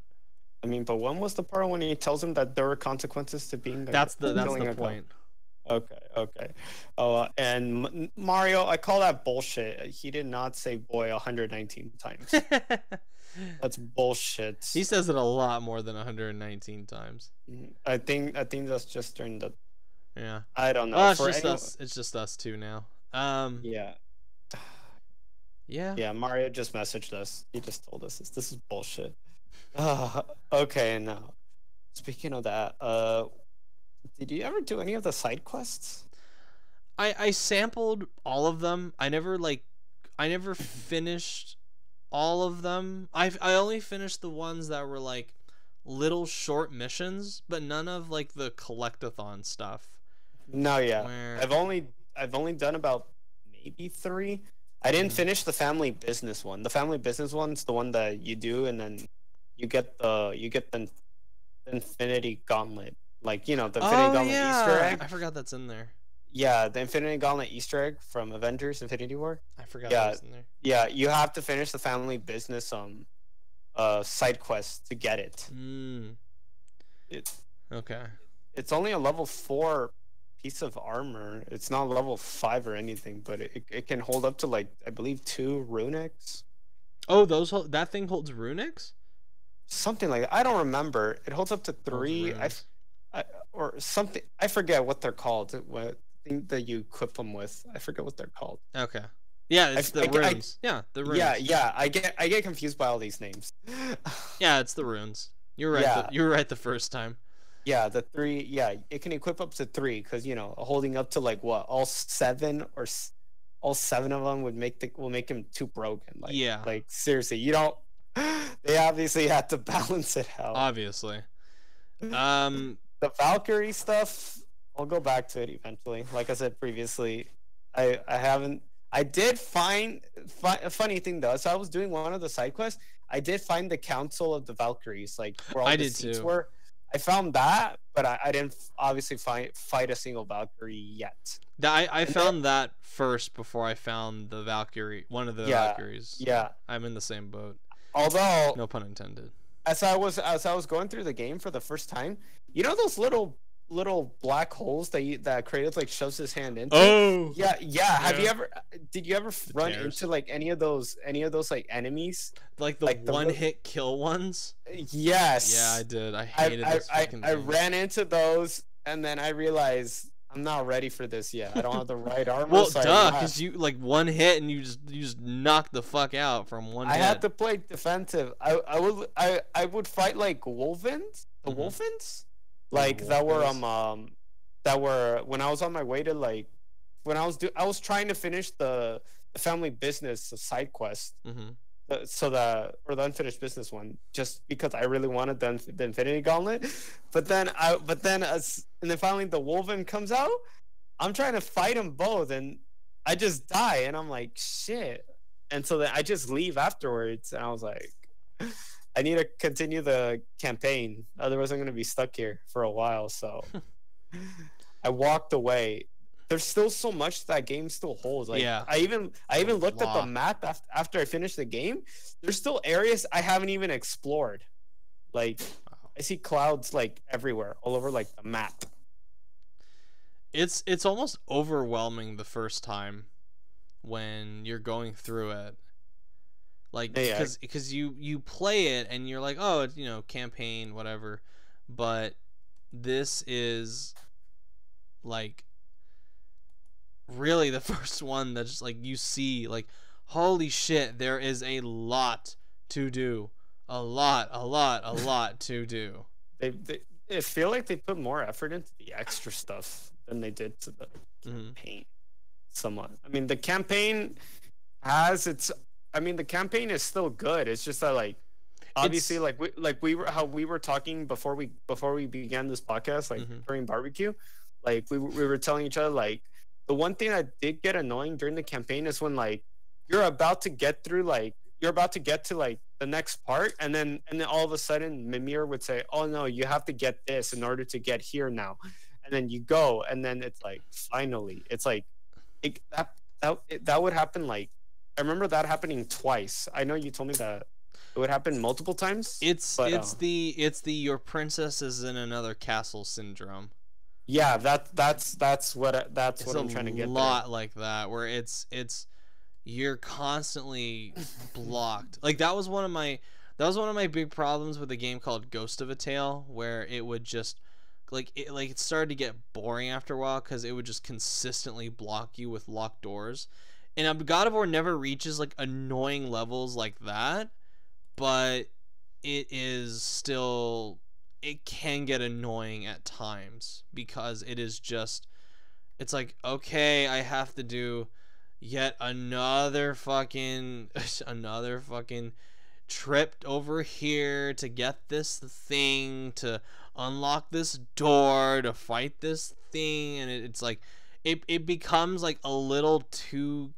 But when was the part when he tells him that there were consequences to being there? That's the point. Okay. Oh, and Mario, I call that bullshit. He did not say boy 119 times. That's bullshit. He says it a lot more than 119 times. I think that's just during the. Yeah. I don't know. Oh, it's just us two now. Yeah. Yeah. Yeah. Mario just messaged us. He just told us this is bullshit. Okay, now speaking of that, did you ever do any of the side quests? I sampled all of them. I never finished all of them. I only finished the ones that were like little short missions, but none of like the collectathon stuff. No, yeah. I've only done about maybe 3. I didn't finish the family business one. The family business one's the one that you do, and then you get the Infinity Gauntlet, like the Infinity Gauntlet Easter egg. I forgot that's in there. Yeah, the Infinity Gauntlet Easter egg from Avengers: Infinity War. I forgot that was in there. Yeah, you have to finish the family business side quest to get it. Okay. it's only a level 4 piece of armor. It's not level 5 or anything, but it can hold up to like I believe 2 runics. Oh, that thing holds runics? Something like that. I don't remember. It holds up to 3. Or something. I forget what they're called. What thing that you equip them with? I forget what they're called. Okay. Yeah, it's the runes. Yeah, the runes. Yeah. I get confused by all these names. Yeah, it's the runes. You're right. Yeah. You were right the first time. Yeah, the 3. Yeah, it can equip up to 3 because holding up to like what all 7 of them will make him too broken. Like, yeah. Like seriously, you don't. They obviously had to balance it out. Obviously. The Valkyrie stuff, I'll go back to it eventually. Like I said previously, I haven't. I did find a funny thing though. So I was doing one of the side quests. I did find the Council of the Valkyries, like where all the seats were. I found that, but I didn't obviously fight a single Valkyrie yet. I found that first before I found the Valkyrie, one of the Valkyries. Yeah, I'm in the same boat. Although, no pun intended. As I was going through the game for the first time, you know those little black holes that Kratos like shoves his hand into? Oh. Yeah. Did you ever run into like any of those like enemies? Like the one-hit kill ones? Yes. Yeah, I did. I hated this fucking thing. I ran into those and then I realized I'm not ready for this yet. I don't have the right armor. Well, duh, because you like one hit and you just knock the fuck out from one hit. I had to play defensive. I would fight like Wolvins, the Wolvins, like that were when I was on my way to like when I was trying to finish the family business side quest. The unfinished business one, just because I really wanted the Infinity Gauntlet, but then finally the Wolven comes out. I'm trying to fight them both, and I just die, and I'm like shit. And so then I just leave afterwards, and I was like, I need to continue the campaign, otherwise I'm gonna be stuck here for a while. So I walked away. There's still so much that game still holds. Like, yeah. I even looked at the map after I finished the game. There's still areas I haven't even explored. Like, I see clouds like everywhere, all over like the map. It's almost overwhelming the first time when you're going through it. Like, because you play it and you're like, oh, it's, campaign, whatever. But this is like really the first one that just like you see like, holy shit, there is a lot to do. A lot to do. I feel like they put more effort into the extra stuff than they did to the campaign. Somewhat. I mean, the campaign the campaign is still good. It's just that like obviously we were talking before we began this podcast, like during barbecue, like we were telling each other like the one thing that did get annoying during the campaign is when like you're about to get to like the next part, and then all of a sudden Mimir would say, oh no, you have to get this in order to get here now, and then you go, and then it's like finally it's like that would happen. Like I remember that happening twice. I know you told me that it would happen multiple times. It's the your princess is in another castle syndrome. Yeah, that's what I'm trying to get. A lot like that, where it's you're constantly blocked. Like that was one of my big problems with a game called Ghost of a Tale, where it would just it started to get boring after a while because it would just consistently block you with locked doors. And God of War never reaches like annoying levels like that, but it is still, it can get annoying at times because it is just, it's like, okay, I have to do yet another fucking trip over here to get this thing, to unlock this door, to fight this thing, and it's like it becomes like a little too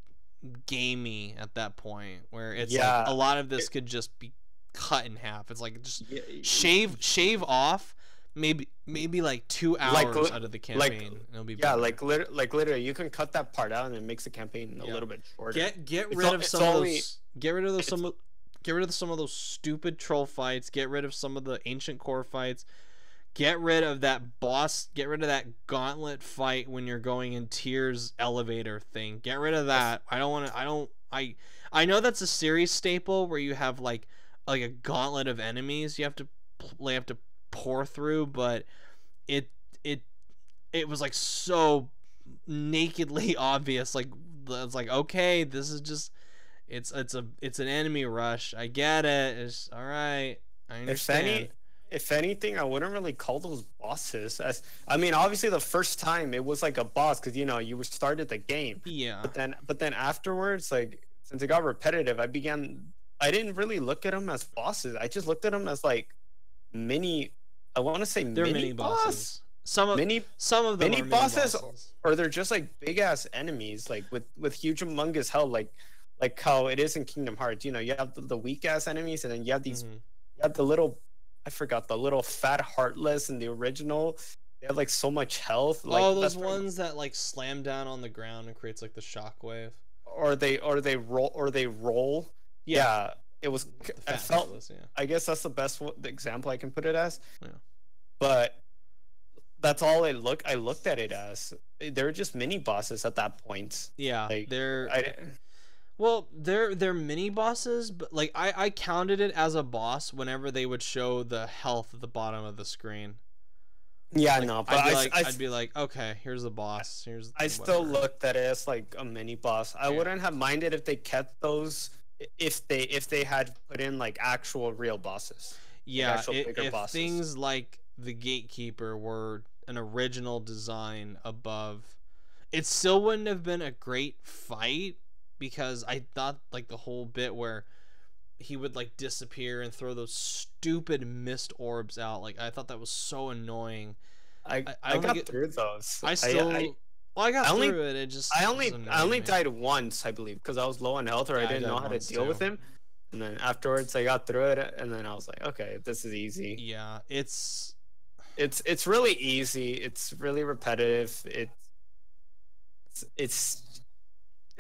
gamey at that point, where it's like a lot of this could just be cut in half. It's like just shave off maybe like 2 hours out of the campaign. It'll be better. like literally you can cut that part out and it makes the campaign a little bit shorter. Get rid of some of those stupid troll fights. Get rid of some of the ancient core fights. Get rid of that boss. Get rid of that gauntlet fight when you're going in Tyr's elevator thing. Get rid of that. I don't want to. I know that's a series staple where you have like a gauntlet of enemies you have to pour through, but it it it was like so nakedly obvious. Like it's like, okay, this is just it's an enemy rush. I get it. It's all right. I understand. If anything, I wouldn't really call those bosses. I mean, obviously the first time it was like a boss because you started the game. Yeah. But then afterwards, like since it got repetitive, I didn't really look at them as bosses. I just looked at them as like mini. I want to say they're mini bosses. Some of them mini are bosses, or they're just like big ass enemies, like with huge humongous hell, like how it is in Kingdom Hearts. You have the weak ass enemies, and then you have these. You have the little. I forgot the little fat heartless in the original. They have like so much health. Like, those ones that like slam down on the ground and creates like the shockwave. Or they roll. Yeah, it was. I felt. Heartless, yeah. I guess that's the example I can put it as. Yeah. But that's all I looked at it as. They're just mini bosses at that point. Yeah, like, they're mini bosses, but like I counted it as a boss whenever they would show the health at the bottom of the screen. Yeah, like, no, but I'd be like, okay, here's the boss. I still looked at it as like a mini boss. I wouldn't have minded if they kept those if they had put in like actual real bosses. Yeah, like if bosses. Things like the Gatekeeper were an original design above, it still wouldn't have been a great fight. Because I thought like the whole bit where he would like disappear and throw those stupid mist orbs out, like I thought that was so annoying. I got through those. I got through it. It just I only died once, I believe, because I was low on health or I didn't know how to deal with him. And then afterwards I got through it, and then I was like, okay, this is easy. Yeah, it's really easy. It's really repetitive. It's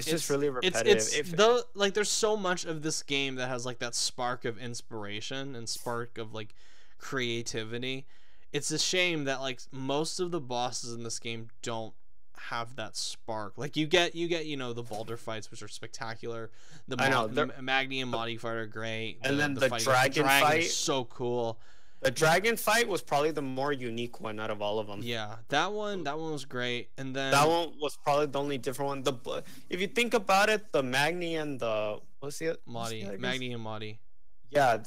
just really repetitive. Like there's so much of this game that has like that spark of inspiration and spark of like creativity. It's a shame that like most of the bosses in this game don't have that spark. Like you get the boulder fights, which are spectacular. The Magni and Modi fight are great. And then the dragon fight is so cool. The dragon fight was probably the more unique one out of all of them. Yeah, that one was great, and then that one was probably the only different one. If you think about it, the Magni and the Magni and Modi. Yeah,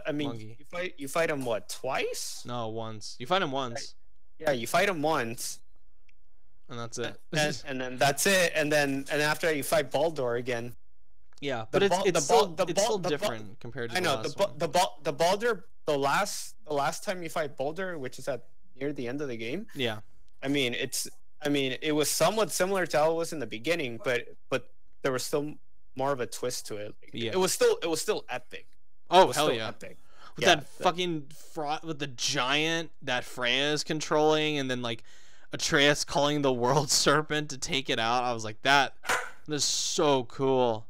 I mean, you fight him what, twice? No, once. You fight him once. Yeah, you fight him once, and that's it. and then that's it, and after that you fight Baldur again. Yeah, but it's still different compared to the last one. The Baldur. The last time you fight Baldur, which is near the end of the game. Yeah. I mean, it was somewhat similar to how it was in the beginning, but there was still more of a twist to it. Yeah. It was still epic. Oh, hell yeah. Epic. With that fucking fraught with the giant that Freya is controlling, and then like Atreus calling the world serpent to take it out. I was like, that is so cool.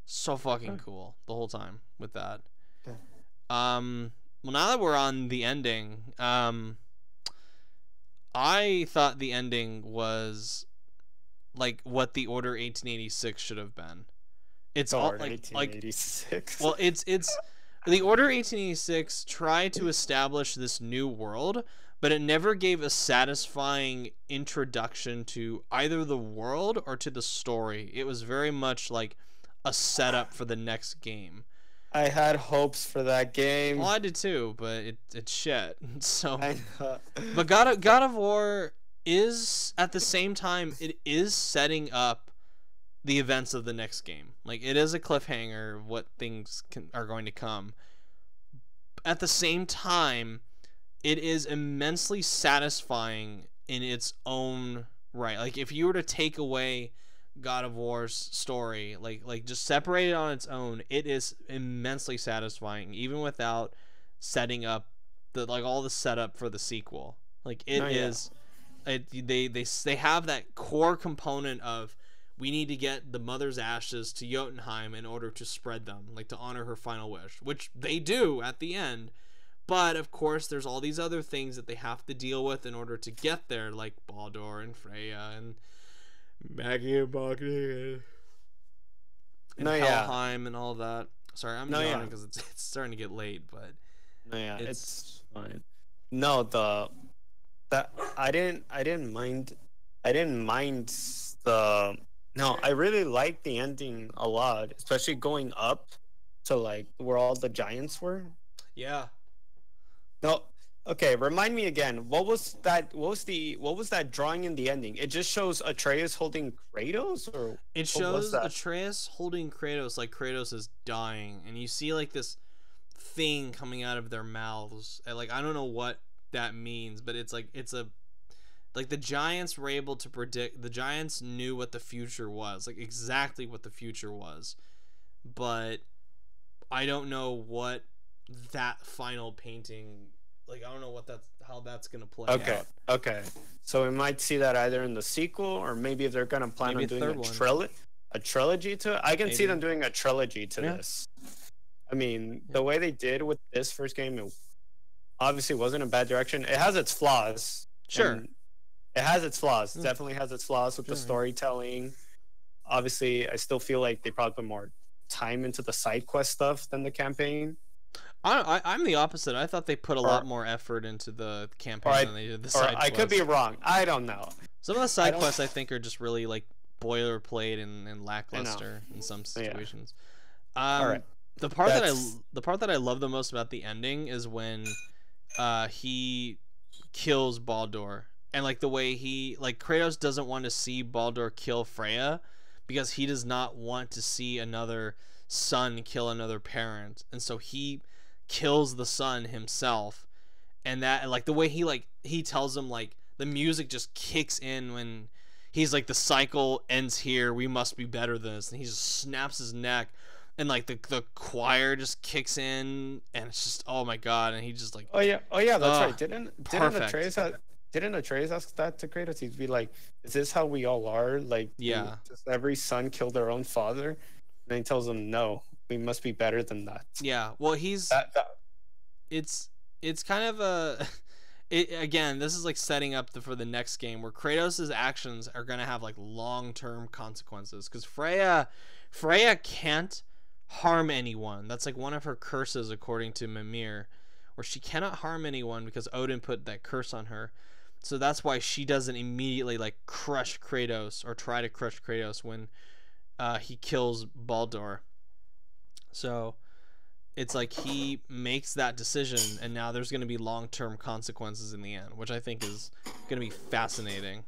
So fucking cool the whole time with that. Well, now that we're on the ending, I thought the ending was like what the Order 1886 should have been. It's all like 1886. Well, it's the Order 1886 tried to establish this new world, but it never gave a satisfying introduction to either the world or to the story. It was very much like a setup for the next game. I had hopes for that game. Well, I did too, but it's shit. So, but God of War is at the same time it is setting up the events of the next game. Like it is a cliffhanger of what things are going to come. At the same time, it is immensely satisfying in its own right. Like if you were to take away God of War's story, like just separate it on its own, it is immensely satisfying, even without setting up all the setup for the sequel. Like it is, they have that core component of we need to get the mother's ashes to Jotunheim in order to spread them, like to honor her final wish, which they do at the end. But of course, there's all these other things that they have to deal with in order to get there, like Baldur and Freya and Maggie and Magni and Helheim and all that. Sorry, I'm yawning because it's starting to get late, but it's fine. No, I didn't mind the no, I really liked the ending a lot, especially going up to like where all the giants were. Yeah. No, okay, remind me again. What was that drawing in the ending? It just shows Atreus holding Kratos, or it shows Atreus holding Kratos like Kratos is dying, and you see like this thing coming out of their mouths. And, like, I don't know what that means, but it's like the giants were able to predict. The giants knew what the future was, like exactly what the future was, but I don't know what that final painting, like I don't know how that's gonna play out. Okay, so we might see that either in the sequel, or maybe if they're gonna plan on doing a trilogy to it. I can see them doing a trilogy to this. I mean, the way they did with this first game, it obviously wasn't a bad direction. It has its flaws. Sure. It has its flaws. It definitely has its flaws with the storytelling. Obviously, I still feel like they probably put more time into the side quest stuff than the campaign. I'm the opposite. I thought they put a lot more effort into the campaign than they did the side quests. I could be wrong. I don't know. Some of the side quests I think are just really like boilerplate and lackluster in some situations. All right. The part that I love the most about the ending is when he kills Baldur. And like the way Kratos doesn't want to see Baldur kill Freya because he does not want to see another son kill another parent. And so he kills the son himself. And that, like the way he tells him, like the music just kicks in when he's like, the cycle ends here, we must be better than this. And he just snaps his neck. And like the choir just kicks in, and it's just, oh my god, and he just like, oh yeah, that's right. Didn't Atreus ask that to Kratos? He'd be like, "Is this how we all are? Like, does every son kill their own father?" And he tells him, "No, we must be better than that." Yeah, well, it's kind of a, again, this is like setting up for the next game where Kratos' actions are gonna have like long-term consequences, because Freya can't harm anyone. That's like one of her curses, according to Mimir, where she cannot harm anyone because Odin put that curse on her. So that's why she doesn't immediately like crush Kratos or try to crush Kratos when he kills Baldur. So it's like he makes that decision, and now there's going to be long-term consequences in the end, which I think is going to be fascinating.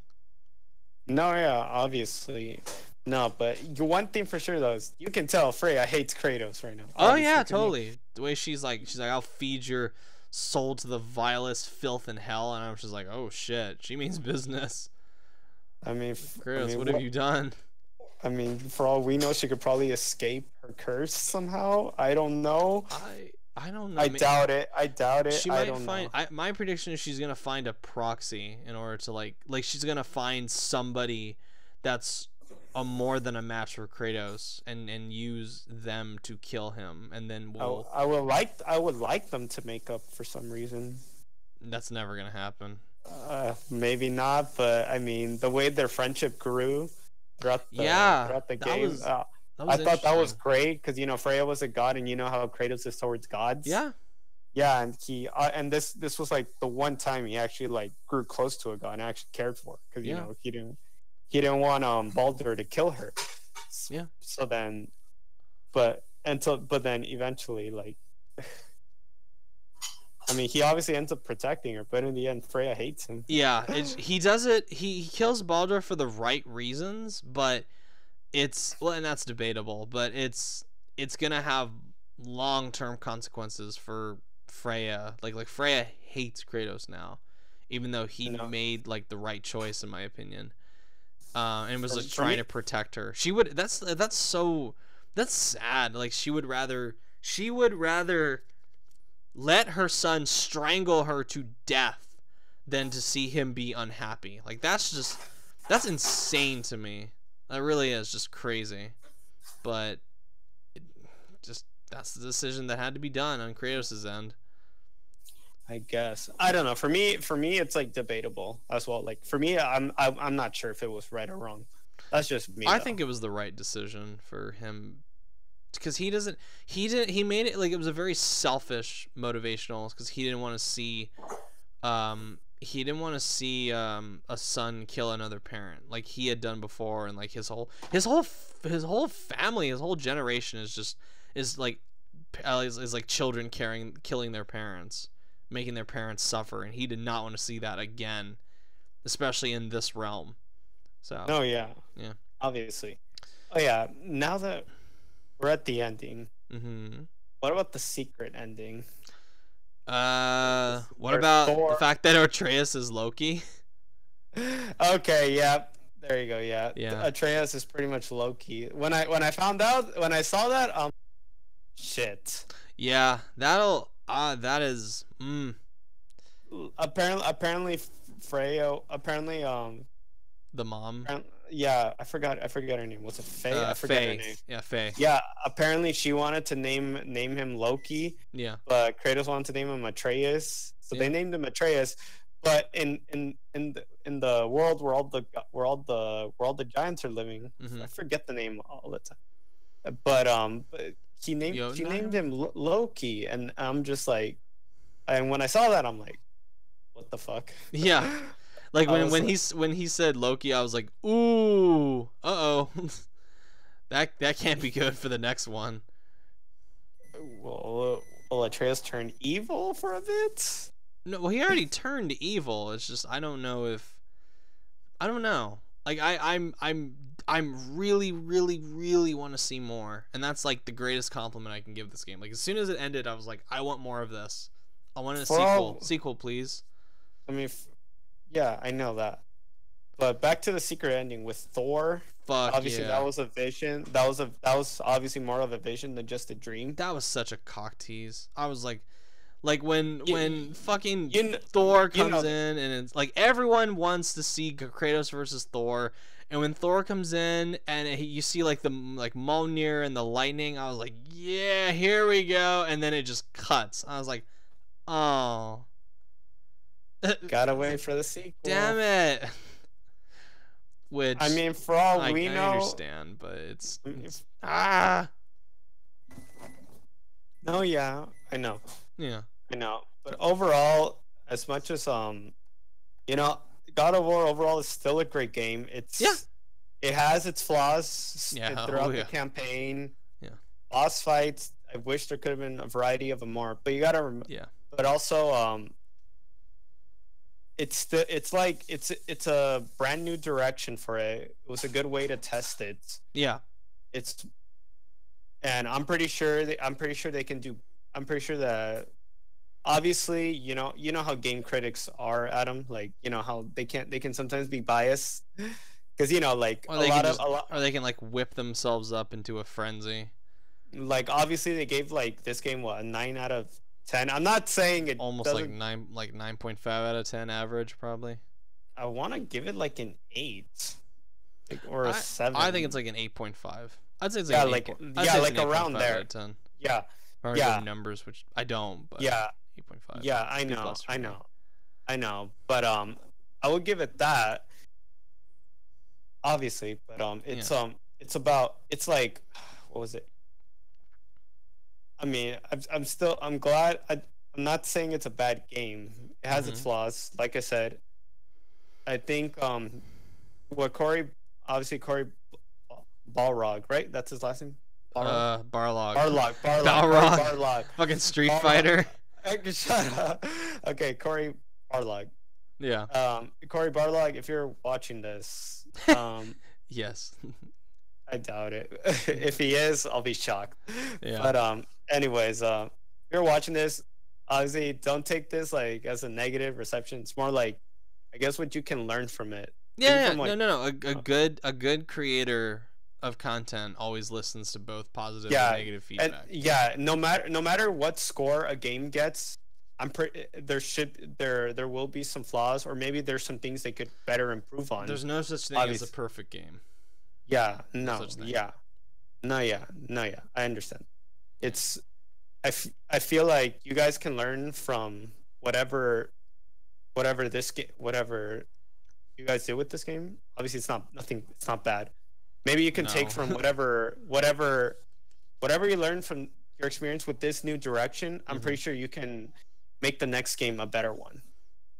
No, yeah, obviously. No, but one thing for sure though is you can tell Freya hates Kratos right now. Oh yeah, totally. The way she's like, I'll feed your soul to the vilest filth in hell, and I'm just like, oh shit, she means business. I mean, Kratos, what have you done? I mean, for all we know, she could probably escape her curse somehow. I don't know. I don't know. I doubt it. She might find. My prediction is she's gonna find a proxy in order to like she's gonna find somebody that's a more than a match for Kratos and use them to kill him, and then I would like them to make up for some reason. That's never gonna happen. Maybe not, but I mean, the way their friendship grew throughout the game, I thought that was great because Freya was a god, and you know how Kratos is towards gods. Yeah, and he and this was like the one time he actually like grew close to a god and actually cared for her, because he didn't want Baldur to kill her. Yeah. So then, but then eventually, like, I mean, he obviously ends up protecting her, but in the end, Freya hates him. Yeah, he does it. He kills Baldur for the right reasons, but and that's debatable. But it's gonna have long-term consequences for Freya. Like Freya hates Kratos now, even though he made like the right choice, in my opinion. And was like trying to protect her. She would. That's sad. Like she would rather let her son strangle her to death than to see him be unhappy. Like that's insane to me. That really is just crazy. But that's the decision that had to be done on Kratos' end. I guess I don't know. For me, it's like debatable as well. Like for me, I'm not sure if it was right or wrong. That's just me. I think it was the right decision for him because he made it like it was a very selfish motivational because he didn't want to see a son kill another parent like he had done before, and like his whole family, his whole generation is like children killing their parents, making their parents suffer, and he did not want to see that again, especially in this realm. So oh yeah, obviously. Oh yeah, now that we're at the ending, what about the secret ending? What about the fact that Atreus is Loki? Okay, yeah, there you go. Yeah, Atreus is pretty much Loki. When I saw that, shit. Yeah, that is. Apparently, Freya. Apparently, the mom. Yeah, I forgot her name. Was it Faye? I forgot her name. Yeah, Faye. Yeah, apparently she wanted to name him Loki. Yeah. But Kratos wanted to name him Atreus, so they named him Atreus. But in the world where all the giants are living, I forget the name all the time. But she named him Loki, and I'm just like, and when I saw that, I'm like, what the fuck? Yeah. Like when he said Loki, I was like, ooh, that can't be good for the next one. Will Atreus turn evil for a bit? No, well, he already turned evil. It's just I don't know. Like I'm really want to see more, and that's like the greatest compliment I can give this game. Like as soon as it ended, I was like, I want more of this. I want a sequel, please. I mean. Yeah, I know that. But back to the secret ending with Thor. Obviously, that was a vision. That was obviously more of a vision than just a dream. That was such a cock tease. I was like when fucking Thor comes in, and it's like everyone wants to see Kratos versus Thor, and when Thor comes in and you see like the Mjolnir and the lightning, I was like, yeah, here we go, and then it just cuts. I was like, oh. Gotta wait for the sequel. Damn it. Which I mean, for all we know, I understand, but it's No, yeah, I know. Yeah, I know. But overall, as much as God of War overall is still a great game. It has its flaws throughout the campaign. Yeah, boss fights. I wish there could have been a variety of them more, but you gotta remember. Yeah. But also, it's a brand new direction for it. It was a good way to test it. Yeah. And I'm pretty sure they can do. I'm pretty sure that obviously, you know how game critics are, Adam. Like, how they can sometimes be biased because like or they can like whip themselves up into a frenzy. Like obviously they gave like this game a 9 out of 10. I'm not saying it almost like 9.5 out of 10 average probably. I want to give it like an 8, or a 7. I think it's like an 8.5. I'd say it's like around there. Out of 10. Yeah. Or numbers, which I don't. But 8.5. Yeah, I know. But I would give it that. Obviously, but it's like, what was it? I mean, I'm glad. I'm not saying it's a bad game. It has its flaws, like I said. I think Corey Balrog, right? That's his last name. Barlog. Fucking Street Fighter. Shut up. Okay, Corey Barlog. Yeah. Corey Barlog, if you're watching this, yes. I doubt it. If he is, I'll be shocked. Yeah. But anyways, if you're watching this, obviously don't take this like as a negative reception. It's more like, I guess, what you can learn from it. Yeah. No. A good creator of content always listens to both positive and negative feedback. And, no matter what score a game gets, there will be some flaws, or maybe there's some things they could better improve on. There's no such thing as a perfect game. Yeah, no, yeah. I understand. I feel like you guys can learn from whatever whatever you guys do with this game, obviously it's not bad. Maybe you can take from whatever you learn from your experience with this new direction. I'm pretty sure you can make the next game a better one,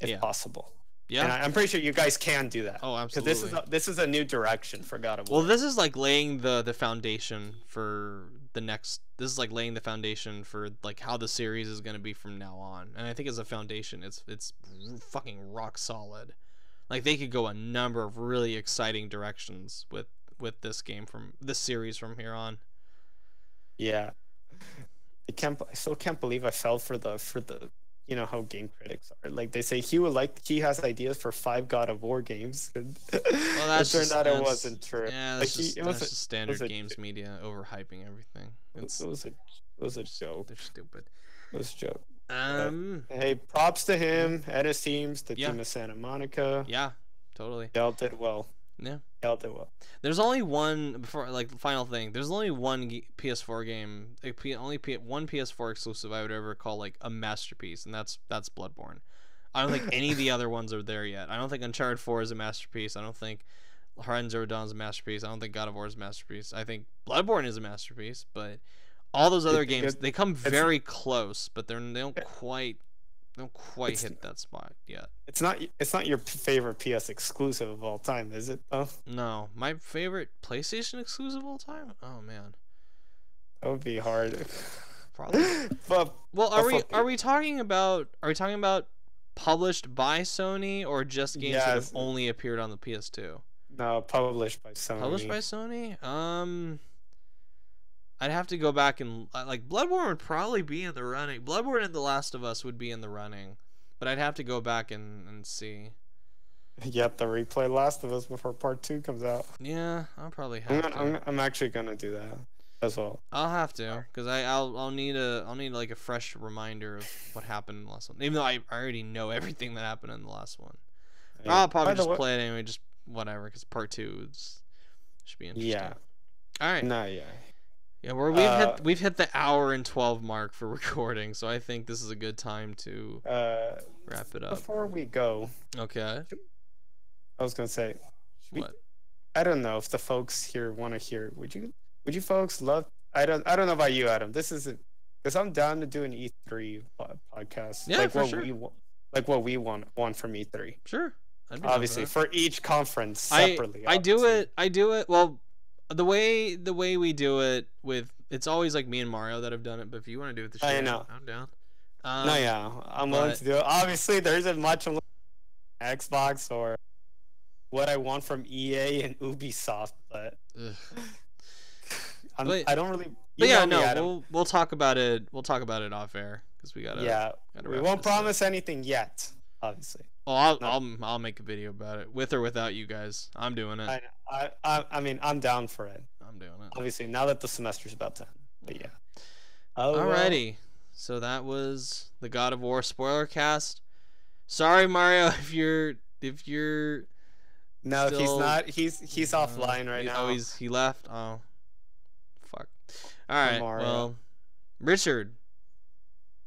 if possible. Yeah, and I'm pretty sure you guys can do that. Oh, absolutely. Because this is a new direction for God of War. Well, this is like laying the foundation for the next. This is like laying the foundation for like how the series is going to be from now on. And I think as a foundation, it's fucking rock solid. Like they could go a number of really exciting directions with this game from this series from here on. Yeah, I still can't believe I fell for the you know how game critics are. Like they say he has ideas for 5 God of War games. Well, it turned out it wasn't true. Yeah, that's just standard games media overhyping everything. It was a joke. They're stupid. It was a joke. Hey, props to him and his teams, the team of Santa Monica. Yeah, totally. Y'all did well. Yeah. Y'all did well. There's only one final thing. There's only one PS4 game, one PS4 exclusive I would ever call like a masterpiece, and that's Bloodborne. I don't think any of the other ones are there yet. I don't think Uncharted 4 is a masterpiece. I don't think Horizon Zero Dawn is a masterpiece. I don't think God of War is a masterpiece. I think Bloodborne is a masterpiece, but all those other games, they come very close, but they don't quite hit that spot yet. It's not your favorite PS exclusive of all time, is it? Though? No, my favorite PlayStation exclusive of all time. Oh man, that would be hard. Probably. Are we talking about published by Sony or just games that have only appeared on the PS2? No, published by Sony. Published by Sony? I'd have to go back and like Bloodborne would probably be in the running. Bloodborne and The Last of Us would be in the running, but I'd have to go back and see. Yep, the replay Last of Us before Part 2 comes out. Yeah, I'll probably have to. I'm actually gonna do that as well. I'll have to because I'll need like a fresh reminder of what happened in the last one, even though I already know everything that happened in the last one. Yeah. I'll probably just play it anyway, just whatever, because Part 2 should be interesting. Yeah. All right. No, yeah. Yeah, we've hit the hour and 12 mark for recording, so I think this is a good time to wrap it up. Before we go, okay. I was gonna say, what? I don't know if the folks here want to hear. Would you folks love? I don't know about you, Adam. This isn't because I'm down to do an E3 podcast. Yeah, like for what sure. What we want from E3. Sure. Obviously, for each conference separately. I do it. Well. The way we do it it's always like me and Mario that have done it, but if you want to do it this year, I know. I'm down. No, yeah, I'm willing to do it. Obviously, there isn't much on Xbox or what I want from EA and Ubisoft, but I don't really. But yeah, no, we'll talk about it. We'll talk about it off air because we gotta. Yeah, we won't promise anything yet, obviously. Well, I'll make a video about it with or without you guys. I'm doing it. I mean, I'm down for it. I'm doing it. Obviously, now that the semester's about to end. But yeah. Alrighty. So that was the God of War Spoilercast. Sorry, Mario, if you're. No, still, he's not. He's offline right now. Oh, he left. Oh, fuck. All right. Well, Richard,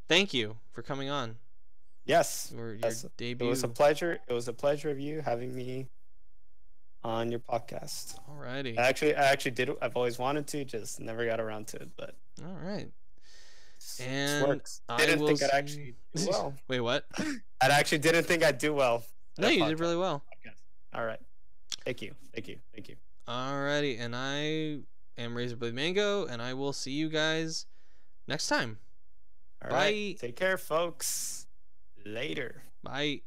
thank you for coming on. Yes. Your debut. It was a pleasure. It was a pleasure of you having me on your podcast. Alrighty. I actually did. I've always wanted to, just never got around to it. But all right. And I didn't think I'd actually do well. Wait, what? I actually didn't think I'd do well. No, you did really well. All right. Thank you. Alrighty, and I am Razorblade Mango, and I will see you guys next time. All right. Take care, folks. Later. Bye.